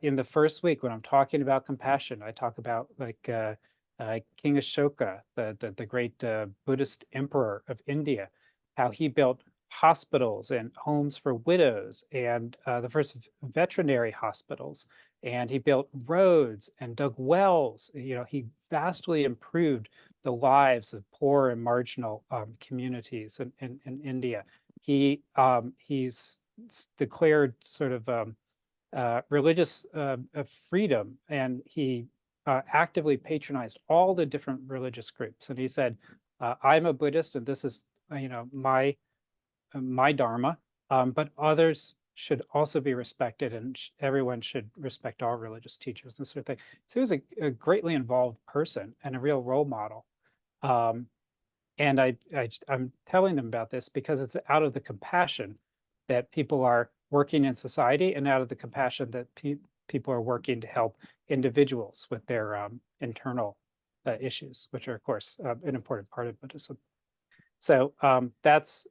In the first week, when I'm talking about compassion, I talk about like King Ashoka, the great Buddhist emperor of India, how he built hospitals and homes for widows and the first veterinary hospitals. And he built roads and dug wells. You know, he vastly improved the lives of poor and marginal communities in India. He's declared sort of religious freedom, and he actively patronized all the different religious groups. And he said, "I'm a Buddhist, and this is my dharma, but others should also be respected, and everyone should respect all religious teachers and sort of thing." So he was a greatly involved person and a real role model. And I'm telling them about this because it's out of the compassion that people are working in society, and out of the compassion that people are working to help individuals with their internal issues, which are, of course, an important part of Buddhism. So that's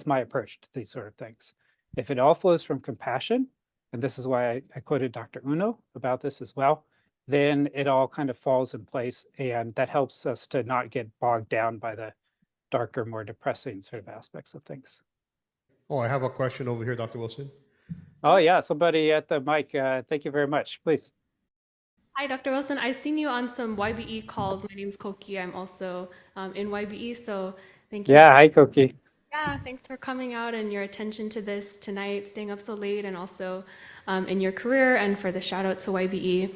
my approach to these sort of things. If it all flows from compassion, and this is why I quoted Dr. Uno about this as well, then it all kind of falls in place, and that helps us to not get bogged down by the darker, more depressing sort of aspects of things. Oh, I have a question over here, Dr. Wilson. Oh yeah, somebody at the mic. Thank you very much. Please. Hi, Dr. Wilson. I've seen you on some YBE calls. My name's Koki. I'm also in YBE, so thank you. Yeah, hi, Koki. Yeah, thanks for coming out and your attention to this tonight, staying up so late, and also in your career, and for the shout out to YBE.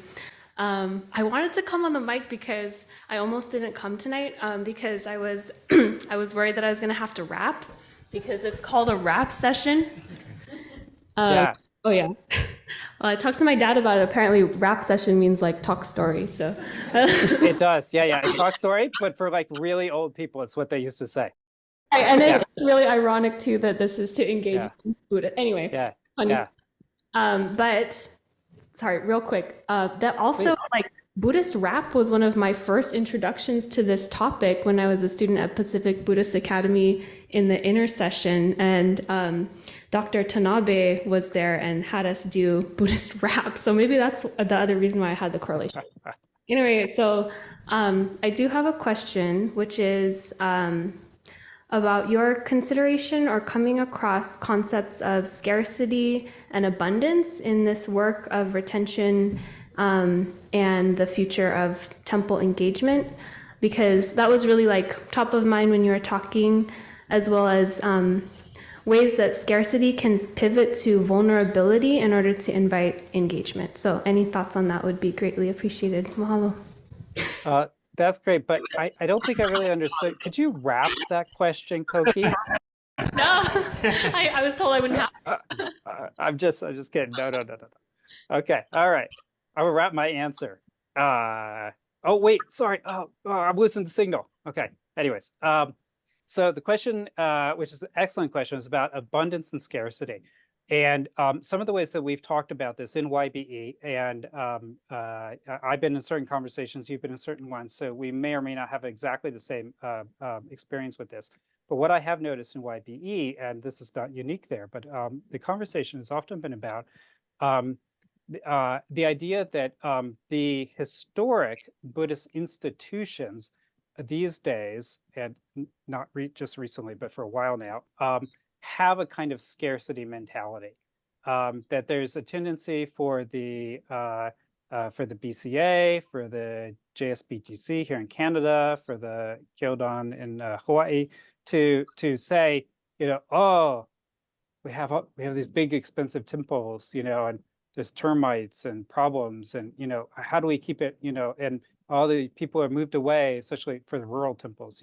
I wanted to come on the mic because I almost didn't come tonight because I was I was worried that I was going to have to rap because it's called a rap session. Yeah. Oh yeah. Well, I talked to my dad about it. Apparently, rap session means like talk story. So It does. Yeah, yeah. It's talk story, but for like really old people, it's what they used to say. and Yeah. it's really ironic too that this is to engage Yeah. in food. Anyway, Yeah. funny. Yeah. But sorry, real quick. That also Please. like Buddhist rap was one of my first introductions to this topic when I was a student at Pacific Buddhist Academy in the intercession, and Dr. Tanabe was there and had us do Buddhist rap. So maybe that's the other reason why I had the correlation. Anyway, so I do have a question, which is about your consideration or coming across concepts of scarcity and abundance in this work of retention and the future of temple engagement, because that was really like top of mind when you were talking, as well as ways that scarcity can pivot to vulnerability in order to invite engagement. So any thoughts on that would be greatly appreciated. Mahalo. That's great, but I don't think I really understood. Could you wrap that question, Koki? No, I was told I wouldn't have. I'm just kidding. No. Okay, all right. I will wrap my answer. Oh wait, sorry. I'm losing the signal. Okay. Anyways, so the question, which is an excellent question, is about abundance and scarcity. And some of the ways that we've talked about this in YBE, and I've been in certain conversations, you've been in certain ones, so we may or may not have exactly the same experience with this. But what I have noticed in YBE, and this is not unique there, but the conversation has often been about the idea that the historic Buddhist institutions these days, and not just recently, but for a while now, have a kind of scarcity mentality. That there's a tendency for the BCA, for the JSBTC here in Canada, for the Kyodan in Hawaii, to say, oh, we have these big expensive temples, and there's termites and problems, and how do we keep it, and all the people are moved away, especially for the rural temples,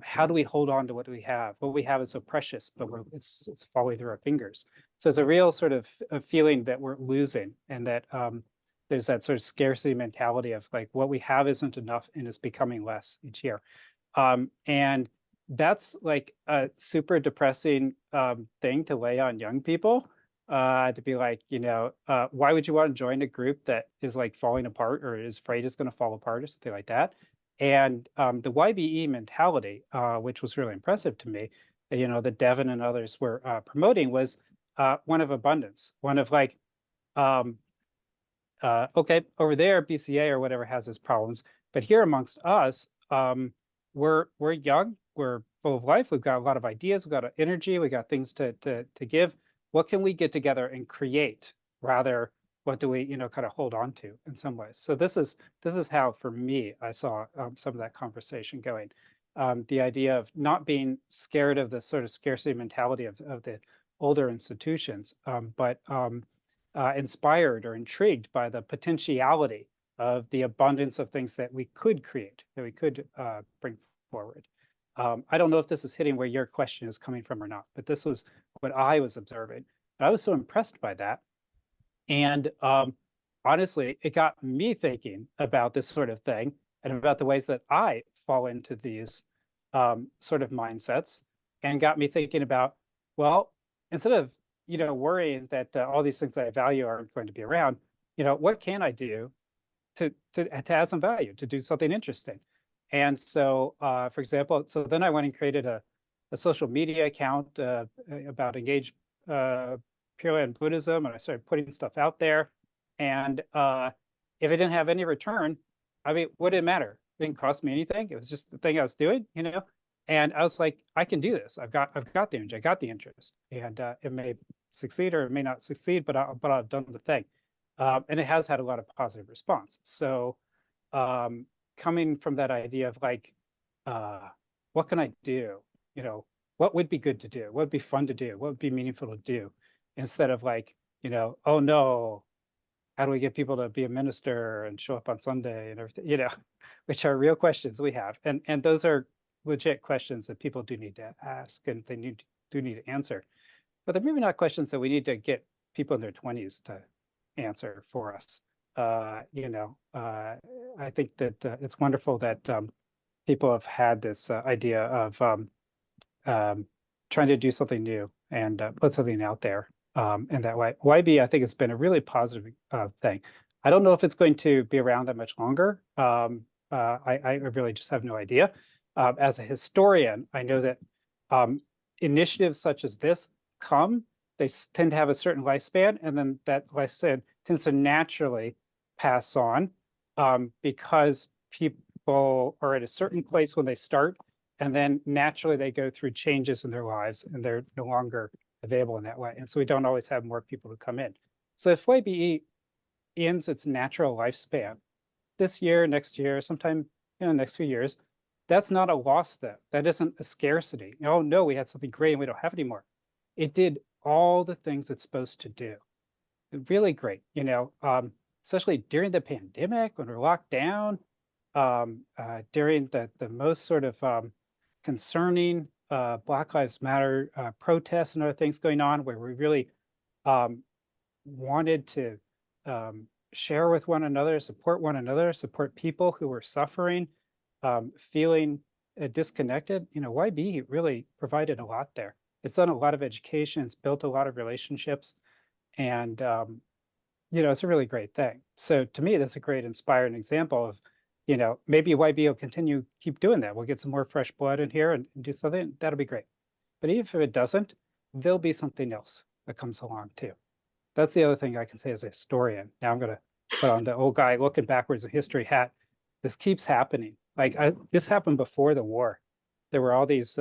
how do we hold on to what we have? What we have is so precious, but it's falling through our fingers. So it's a real sort of a feeling that we're losing, and that there's that sort of scarcity mentality of like what we have isn't enough and it's becoming less each year. And that's like a super depressing thing to lay on young people, to be like, why would you want to join a group that is like falling apart or is afraid it's going to fall apart or something like that? And the YBE mentality, which was really impressive to me, that Devin and others were promoting, was one of abundance, one of like, okay, over there, BCA or whatever has its problems, but here amongst us, we're young, we're full of life, we've got a lot of ideas, we've got energy, we got things to give. What can we get together and create? Rather, what do we kind of hold on to in some ways? So this is how, for me, I saw some of that conversation going. The idea of not being scared of the sort of scarcity mentality of the older institutions, but inspired or intrigued by the potentiality of the abundance of things that we could create, that we could bring forward. I don't know if this is hitting where your question is coming from or not, but this was what I was observing. I was so impressed by that. And honestly, it got me thinking about this sort of thing and about the ways that I fall into these sort of mindsets, and got me thinking about, well, instead of worrying that all these things that I value aren't going to be around, what can I do to add some value, to do something interesting? And so, for example, so then I went and created a social media account about engage purely in Buddhism, and I started putting stuff out there. And if it didn't have any return, I mean, what did it matter? It didn't cost me anything. It was just the thing I was doing, And I was like, I can do this. I've got the energy, I got the interest, and it may succeed or it may not succeed, but I've done the thing. And it has had a lot of positive response. So coming from that idea of like, what can I do? You know, what would be good to do? What would be fun to do? What would be meaningful to do? Instead of like, you know, oh no, how do we get people to be a minister and show up on Sunday and everything, you know, which are real questions we have. And those are legit questions that people do need to ask and they do need to answer. But they're maybe not questions that we need to get people in their 20s to answer for us. You know, I think that it's wonderful that people have had this idea of trying to do something new and put something out there in that way. YB, I think, has been a really positive thing. I don't know if it's going to be around that much longer. I really just have no idea. As a historian, I know that initiatives such as this they tend to have a certain lifespan, and then that lifespan tends to naturally pass on because people are at a certain place when they start, and then naturally they go through changes in their lives and they're no longer available in that way. And so we don't always have more people to come in. So if YBE ends its natural lifespan this year, next year, sometime in the next few years, that's not a loss though. That isn't a scarcity. Oh no, we had something great and we don't have it anymore. It did all the things it's supposed to do. Really great, you know, especially during the pandemic when we're locked down, during the most sort of concerning Black Lives Matter protests and other things going on, where we really wanted to share with one another, support people who were suffering, feeling disconnected. You know, YB really provided a lot there. It's done a lot of education. It's built a lot of relationships, and you know, it's a really great thing. So to me, that's a great inspiring example of, you know, maybe YB will keep doing that. We'll get some more fresh blood in here and do something. That'll be great. But even if it doesn't, there'll be something else that comes along too. That's the other thing I can say as a historian. Now I'm going to put on the old guy looking backwards a history hat. This keeps happening. Like this happened before the war. There were all these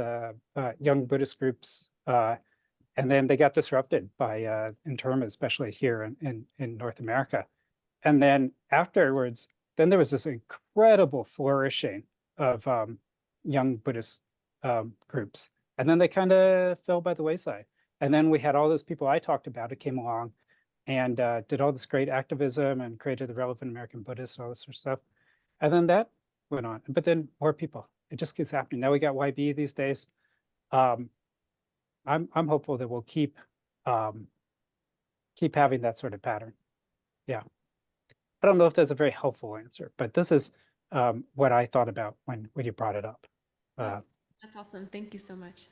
young Buddhist groups, and then they got disrupted by internment, especially here in North America. And then afterwards, then there was this incredible flourishing of young Buddhist groups. And then they kind of fell by the wayside. And then we had all those people I talked about who came along and did all this great activism and created the Relevant American Buddhists and all this sort of stuff. And then that went on. But then more people. It just keeps happening. Now we got YB these days. I'm hopeful that we'll keep having that sort of pattern. Yeah. I don't know if that's a very helpful answer, but this is what I thought about when you brought it up. That's awesome. Thank you so much.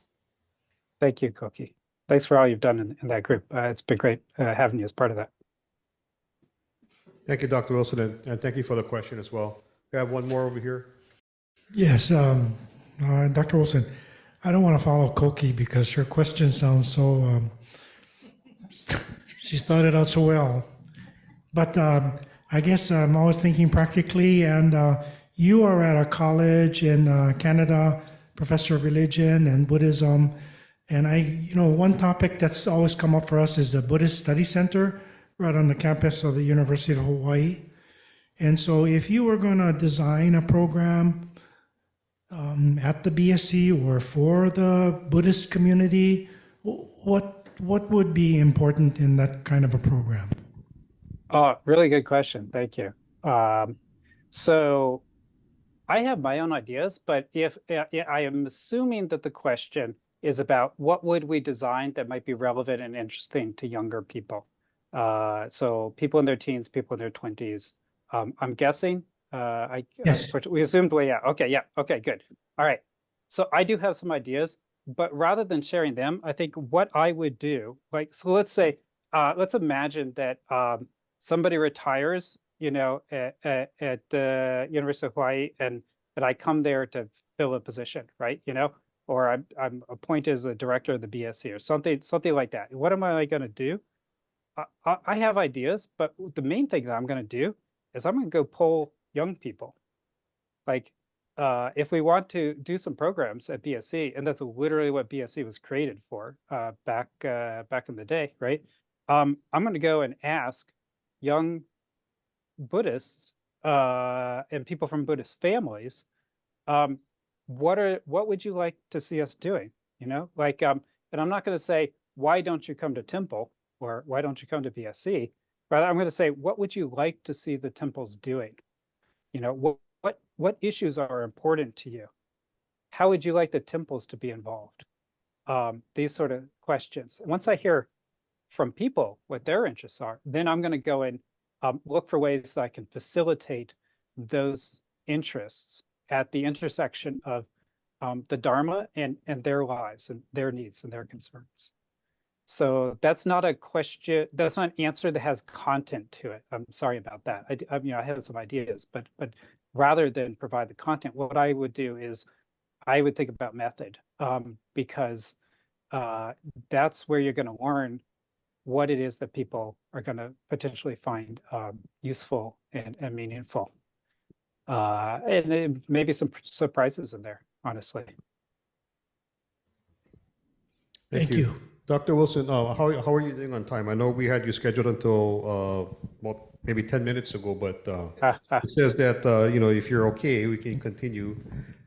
Thank you, Koki. Thanks for all you've done in that group. It's been great having you as part of that. Thank you, Dr. Wilson, and thank you for the question as well. We have one more over here. Yes, Dr. Wilson, I don't want to follow Koki because her question sounds so, she started out so well. But I guess I'm always thinking practically, and you are at a college in Canada, professor of religion and Buddhism. And one topic that's always come up for us is the Buddhist Study Center right on the campus of the University of Hawaii. And so if you were going to design a program at the BSC or for the Buddhist community, what would be important in that kind of a program? Oh, really good question. Thank you. So I have my own ideas, but if I am assuming that the question is about what would we design that might be relevant and interesting to younger people. So people in their teens, people in their 20s. I'm guessing. Yes. We assumed, well, yeah. Okay, good. All right. So I do have some ideas, but rather than sharing them, I think what I would do, so let's say, let's imagine that somebody retires, at the University of Hawaii, and that I come there to fill a position, right? Or I'm appointed as the director of the BSc or something like that. What am I going to do? I have ideas, but the main thing that I'm going to do is I'm going to go poll young people. Like, if we want to do some programs at BSc, and that's literally what BSc was created for back in the day, right? I'm going to go and ask young Buddhists and people from Buddhist families, what would you like to see us doing? You know, like, and I'm not going to say, why don't you come to temple, or why don't you come to BSc? Rather, I'm going to say, what would you like to see the temples doing? You know, what issues are important to you? How would you like the temples to be involved? These sort of questions. Once I hear from people what their interests are, then I'm going to go and look for ways that I can facilitate those interests at the intersection of the Dharma and their lives and their needs and their concerns. So that's not a question, that's not an answer that has content to it. I'm sorry about that. I have some ideas, but rather than provide the content, what I would do is I would think about method, because that's where you're going to learn what it is that people are going to potentially find useful and meaningful. And maybe some surprises in there, honestly. Thank you. Dr. Wilson, how are you doing on time? I know we had you scheduled until well, maybe 10 minutes ago, but it says that, if you're okay, we can continue.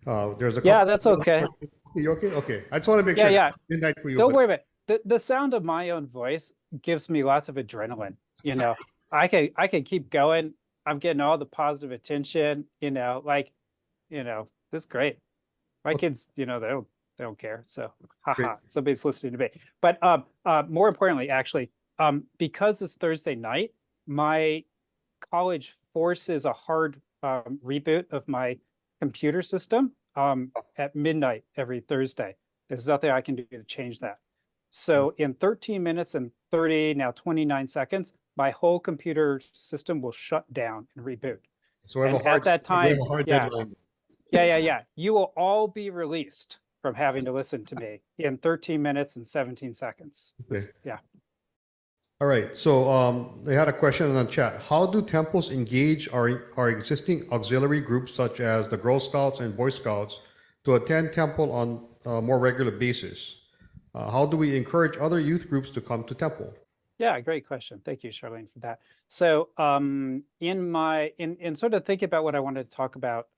There's a yeah, that's okay. You okay? Okay. I just want to make sure it's midnight for you. Don't worry about it. The sound of my own voice gives me lots of adrenaline. You know, I can keep going. I'm getting all the positive attention, this is great. My kids, they don't care. So haha, somebody's listening to me. But more importantly, actually, because it's Thursday night, my college forces a hard reboot of my computer system at midnight every Thursday. There's nothing I can do to change that. So in 13 minutes and 29 seconds, my whole computer system will shut down and reboot. So at that time, deadline. You will all be released from having to listen to me in 13 minutes and 17 seconds. Okay. Yeah. All right. So they had a question in the chat. How do temples engage our existing auxiliary groups, such as the Girl Scouts and Boy Scouts, to attend temple on a more regular basis? How do we encourage other youth groups to come to temple? Yeah, great question. Thank you, Charlene, for that. So in sort of thinking about what I wanted to talk about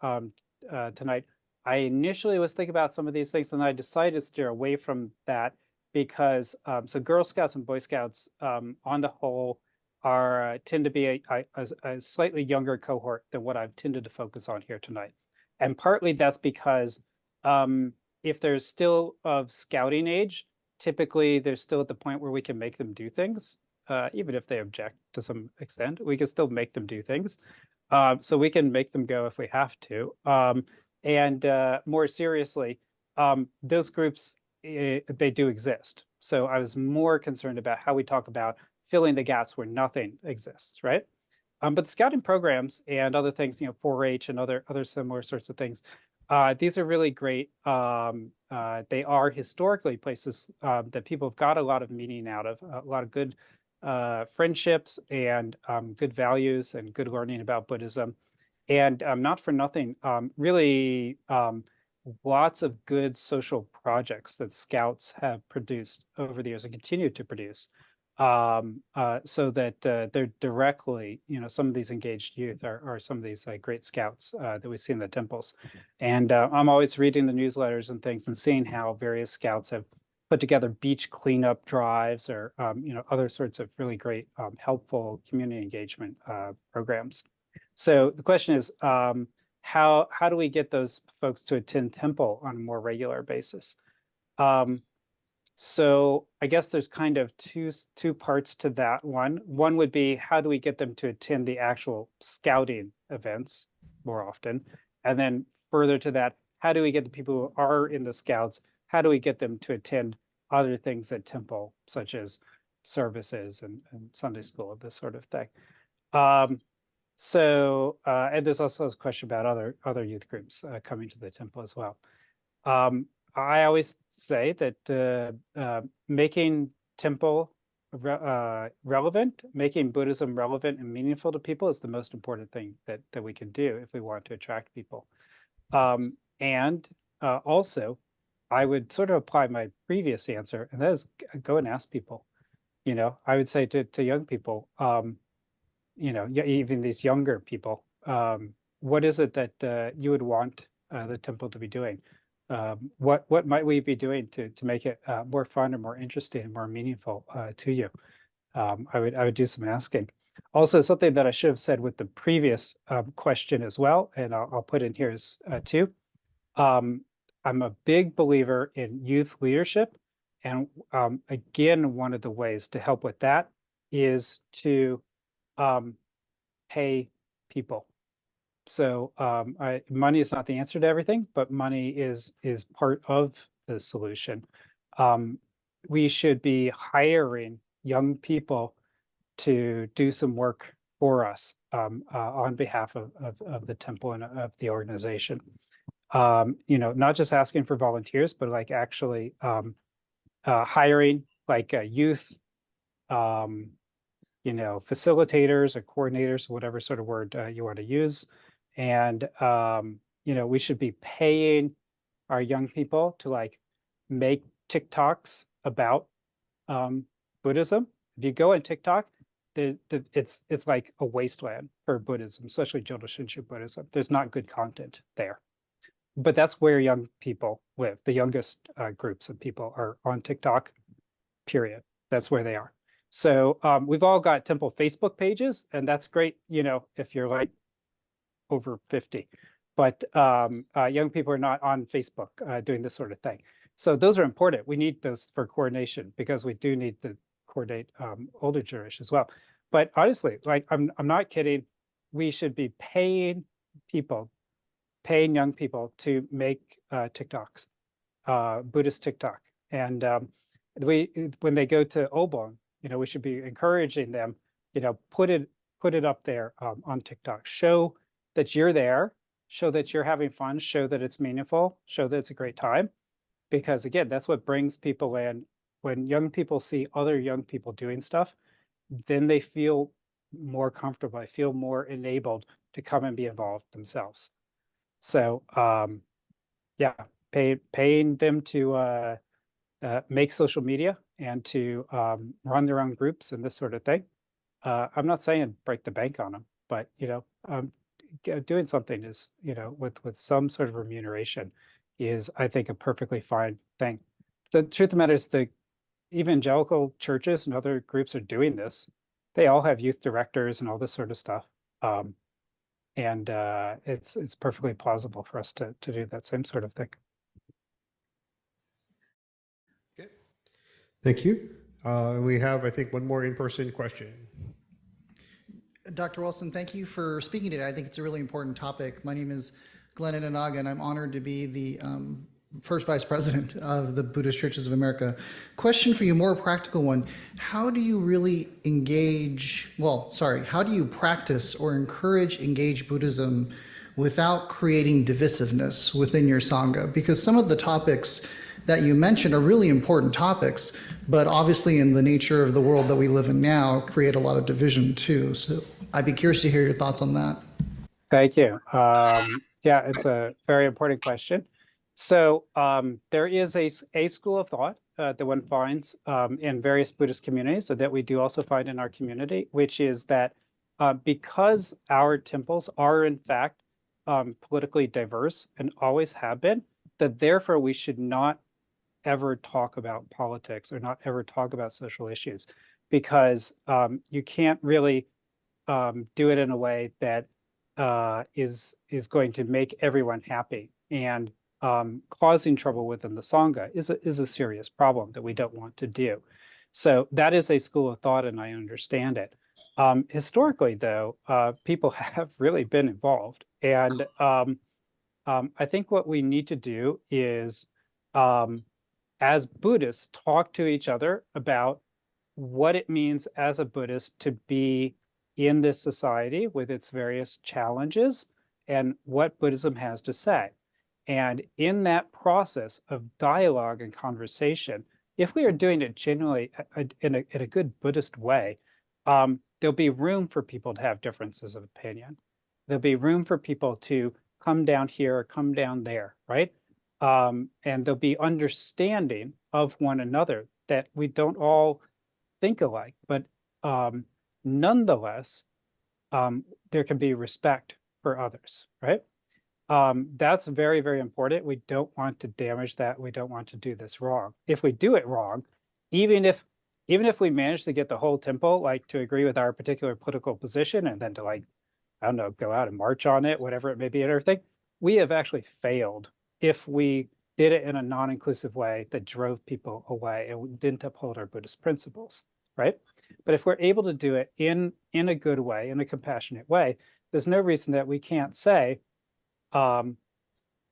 tonight, I initially was thinking about some of these things, and I decided to steer away from that because so Girl Scouts and Boy Scouts, on the whole, tend to be a slightly younger cohort than what I've tended to focus on here tonight. And partly that's because if they're still of scouting age, typically they're still at the point where we can make them do things, even if they object to some extent. We can still make them do things. So we can make them go if we have to. And more seriously, those groups, they do exist. So I was more concerned about how we talk about filling the gaps where nothing exists, right? But the scouting programs and other things, 4-H and other similar sorts of things, these are really great. They are historically places that people have got a lot of meaning out of, a lot of good friendships and good values and good learning about Buddhism. And not for nothing, really lots of good social projects that Scouts have produced over the years and continue to produce, so that they're directly, some of these engaged youth are some of these great Scouts that we see in the temples. And I'm always reading the newsletters and things and seeing how various Scouts have put together beach cleanup drives or other sorts of really great helpful community engagement programs. So the question is, how do we get those folks to attend temple on a more regular basis? So I guess there's kind of two parts to that one. One would be, how do we get them to attend the actual scouting events more often? And then further to that, how do we get the people who are in the Scouts, how do we get them to attend other things at temple, such as services and Sunday school, this sort of thing? So, and there's also a question about other youth groups coming to the temple as well. I always say that making temple relevant, making Buddhism relevant and meaningful to people is the most important thing that we can do if we want to attract people. And also, I would sort of apply my previous answer, and that is go and ask people. I would say to young people, even these younger people, what is it that you would want the temple to be doing? What might we be doing to make it more fun or more interesting and more meaningful to you? I would do some asking. Also, something that I should have said with the previous question as well, and I'll put in here is too. I'm a big believer in youth leadership, and again, one of the ways to help with that is to pay people. So money is not the answer to everything, but money is part of the solution. We should be hiring young people to do some work for us on behalf of the temple and of the organization. Not just asking for volunteers, but like actually hiring like youth, facilitators or coordinators, whatever sort of word you want to use. And, we should be paying our young people to like make TikToks about Buddhism. If you go on TikTok, it's like a wasteland for Buddhism, especially Jodo Shinshu Buddhism. There's not good content there. But that's where young people live. The youngest groups of people are on TikTok, period. That's where they are. So we've all got temple Facebook pages, and that's great, if you're like over 50. But young people are not on Facebook doing this sort of thing. So those are important. We need those for coordination because we do need to coordinate older generation as well. But honestly, like I'm not kidding. We should be paying young people to make TikToks, Buddhist TikTok. And when they go to Obon, we should be encouraging them, put it up there on TikTok. Show that you're there, show that you're having fun, show that it's meaningful, show that it's a great time. Because again, that's what brings people in. When young people see other young people doing stuff, then they feel more comfortable, they feel more enabled to come and be involved themselves. So paying them to make social media and to run their own groups and this sort of thing. I'm not saying break the bank on them, but doing something is with some sort of remuneration is, I think, a perfectly fine thing. The truth of the matter is the evangelical churches and other groups are doing this. They all have youth directors and all this sort of stuff. And it's perfectly plausible for us to do that same sort of thing. Okay. Thank you. We have, I think, one more in-person question. Dr. Wilson, thank you for speaking today. I think it's a really important topic. My name is Glenn Inanaga, and I'm honored to be the first vice president of the Buddhist Churches of America. Question for you, more practical one. How do you really how do you practice or engage Buddhism without creating divisiveness within your Sangha? Because some of the topics that you mentioned are really important topics, but obviously in the nature of the world that we live in now, create a lot of division too. So I'd be curious to hear your thoughts on that. Thank you. Yeah, it's a very important question. So there is a school of thought that one finds in various Buddhist communities, so that we do also find in our community, which is that because our temples are in fact politically diverse and always have been, that therefore we should not ever talk about politics or not ever talk about social issues, because you can't really do it in a way that is going to make everyone happy. And causing trouble within the Sangha is a serious problem that we don't want to do. So that is a school of thought, and I understand it. Historically, though, people have really been involved. And I think what we need to do is, as Buddhists, talk to each other about what it means as a Buddhist to be in this society with its various challenges and what Buddhism has to say. And in that process of dialogue and conversation, if we are doing it genuinely in a good Buddhist way, there'll be room for people to have differences of opinion. There'll be room for people to come down here or come down there, right? And there'll be understanding of one another that we don't all think alike, but nonetheless, there can be respect for others, right? That's very, very important. We don't want to damage that. We don't want to do this wrong. If we do it wrong, even if we manage to get the whole temple like to agree with our particular political position and then to like, I don't know, go out and march on it, whatever it may be and everything, we have actually failed if we did it in a non-inclusive way that drove people away and we didn't uphold our Buddhist principles, right? But if we're able to do it in a good way, in a compassionate way, there's no reason that we can't say,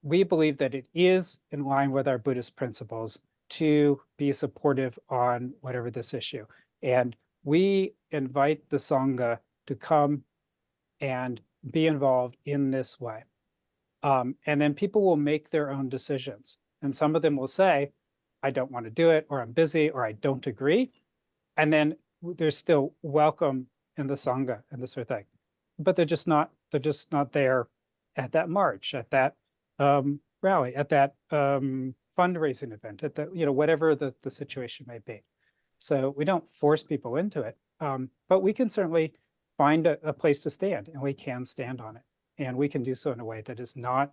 we believe that it is in line with our Buddhist principles to be supportive on whatever this issue. And we invite the Sangha to come and be involved in this way. And then people will make their own decisions. And some of them will say, I don't want to do it, or I'm busy, or I don't agree. And then they're still welcome in the Sangha and this sort of thing. But they're just not there at that march, at that rally, at that fundraising event, at the, whatever the situation may be. So we don't force people into it, but we can certainly find a place to stand, and we can stand on it. And we can do so in a way that is not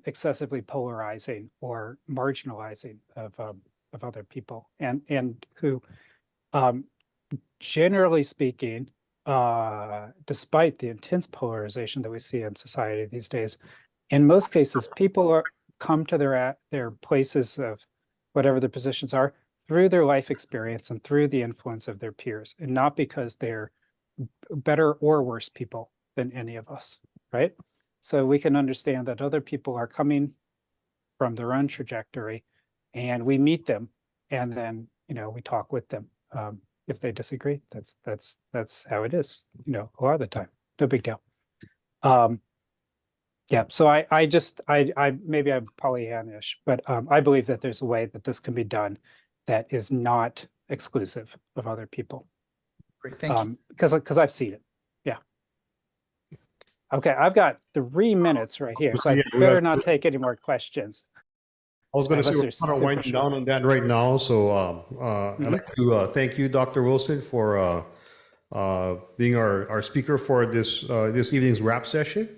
excessively polarizing or marginalizing of other people, and who, generally speaking, despite the intense polarization that we see in society these days, in most cases, people come to their places of whatever their positions are through their life experience and through the influence of their peers, and not because they're better or worse people than any of us, right? So we can understand that other people are coming from their own trajectory, and we meet them, and then we talk with them. If they disagree, that's how it is, a lot of the time. No big deal. Yeah, so I maybe I'm Pollyannish, but I believe that there's a way that this can be done that is not exclusive of other people. Great, thank you. Because I've seen it. Yeah. Okay, I've got 3 minutes right here, so I better not take any more questions. I was going to say we're Unless kind of they're winding super down on that right now. So I'd like to thank you, Dr. Wilson, for being our speaker for this evening's wrap session.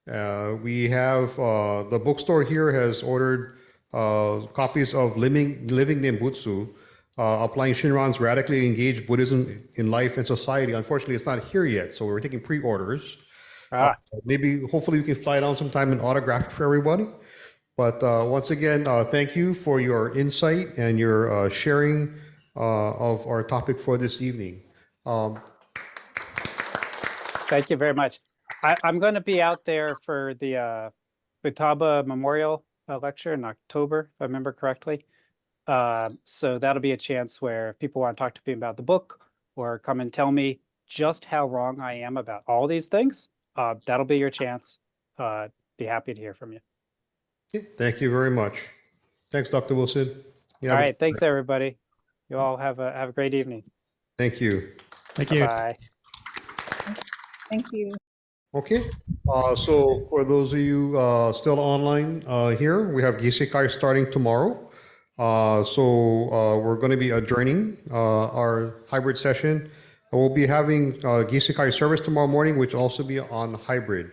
We have the bookstore here has ordered copies of Living Nembutsu, applying Shinran's radically engaged Buddhism in life and society. Unfortunately, it's not here yet, so we're taking pre-orders. Maybe, hopefully, we can fly down sometime and autograph it for everybody. But once again, thank you for your insight and your sharing of our topic for this evening. Thank you very much. I'm going to be out there for the Futaba Memorial Lecture in October, if I remember correctly. So that'll be a chance where if people want to talk to me about the book or come and tell me just how wrong I am about all these things, that'll be your chance. Be happy to hear from you. Okay, thank you very much. Thanks, Dr. Wilson. All right, thanks everybody. You all have a great evening. Thank you. Thank you. Bye. Thank you. Okay, so for those of you still online here, we have Giseikai starting tomorrow. So we're going to be adjourning our hybrid session. We'll be having Giseikai service tomorrow morning, which will also be on hybrid.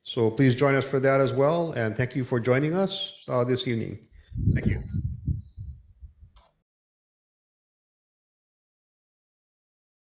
So please join us for that as well. And thank you for joining us this evening. Thank you.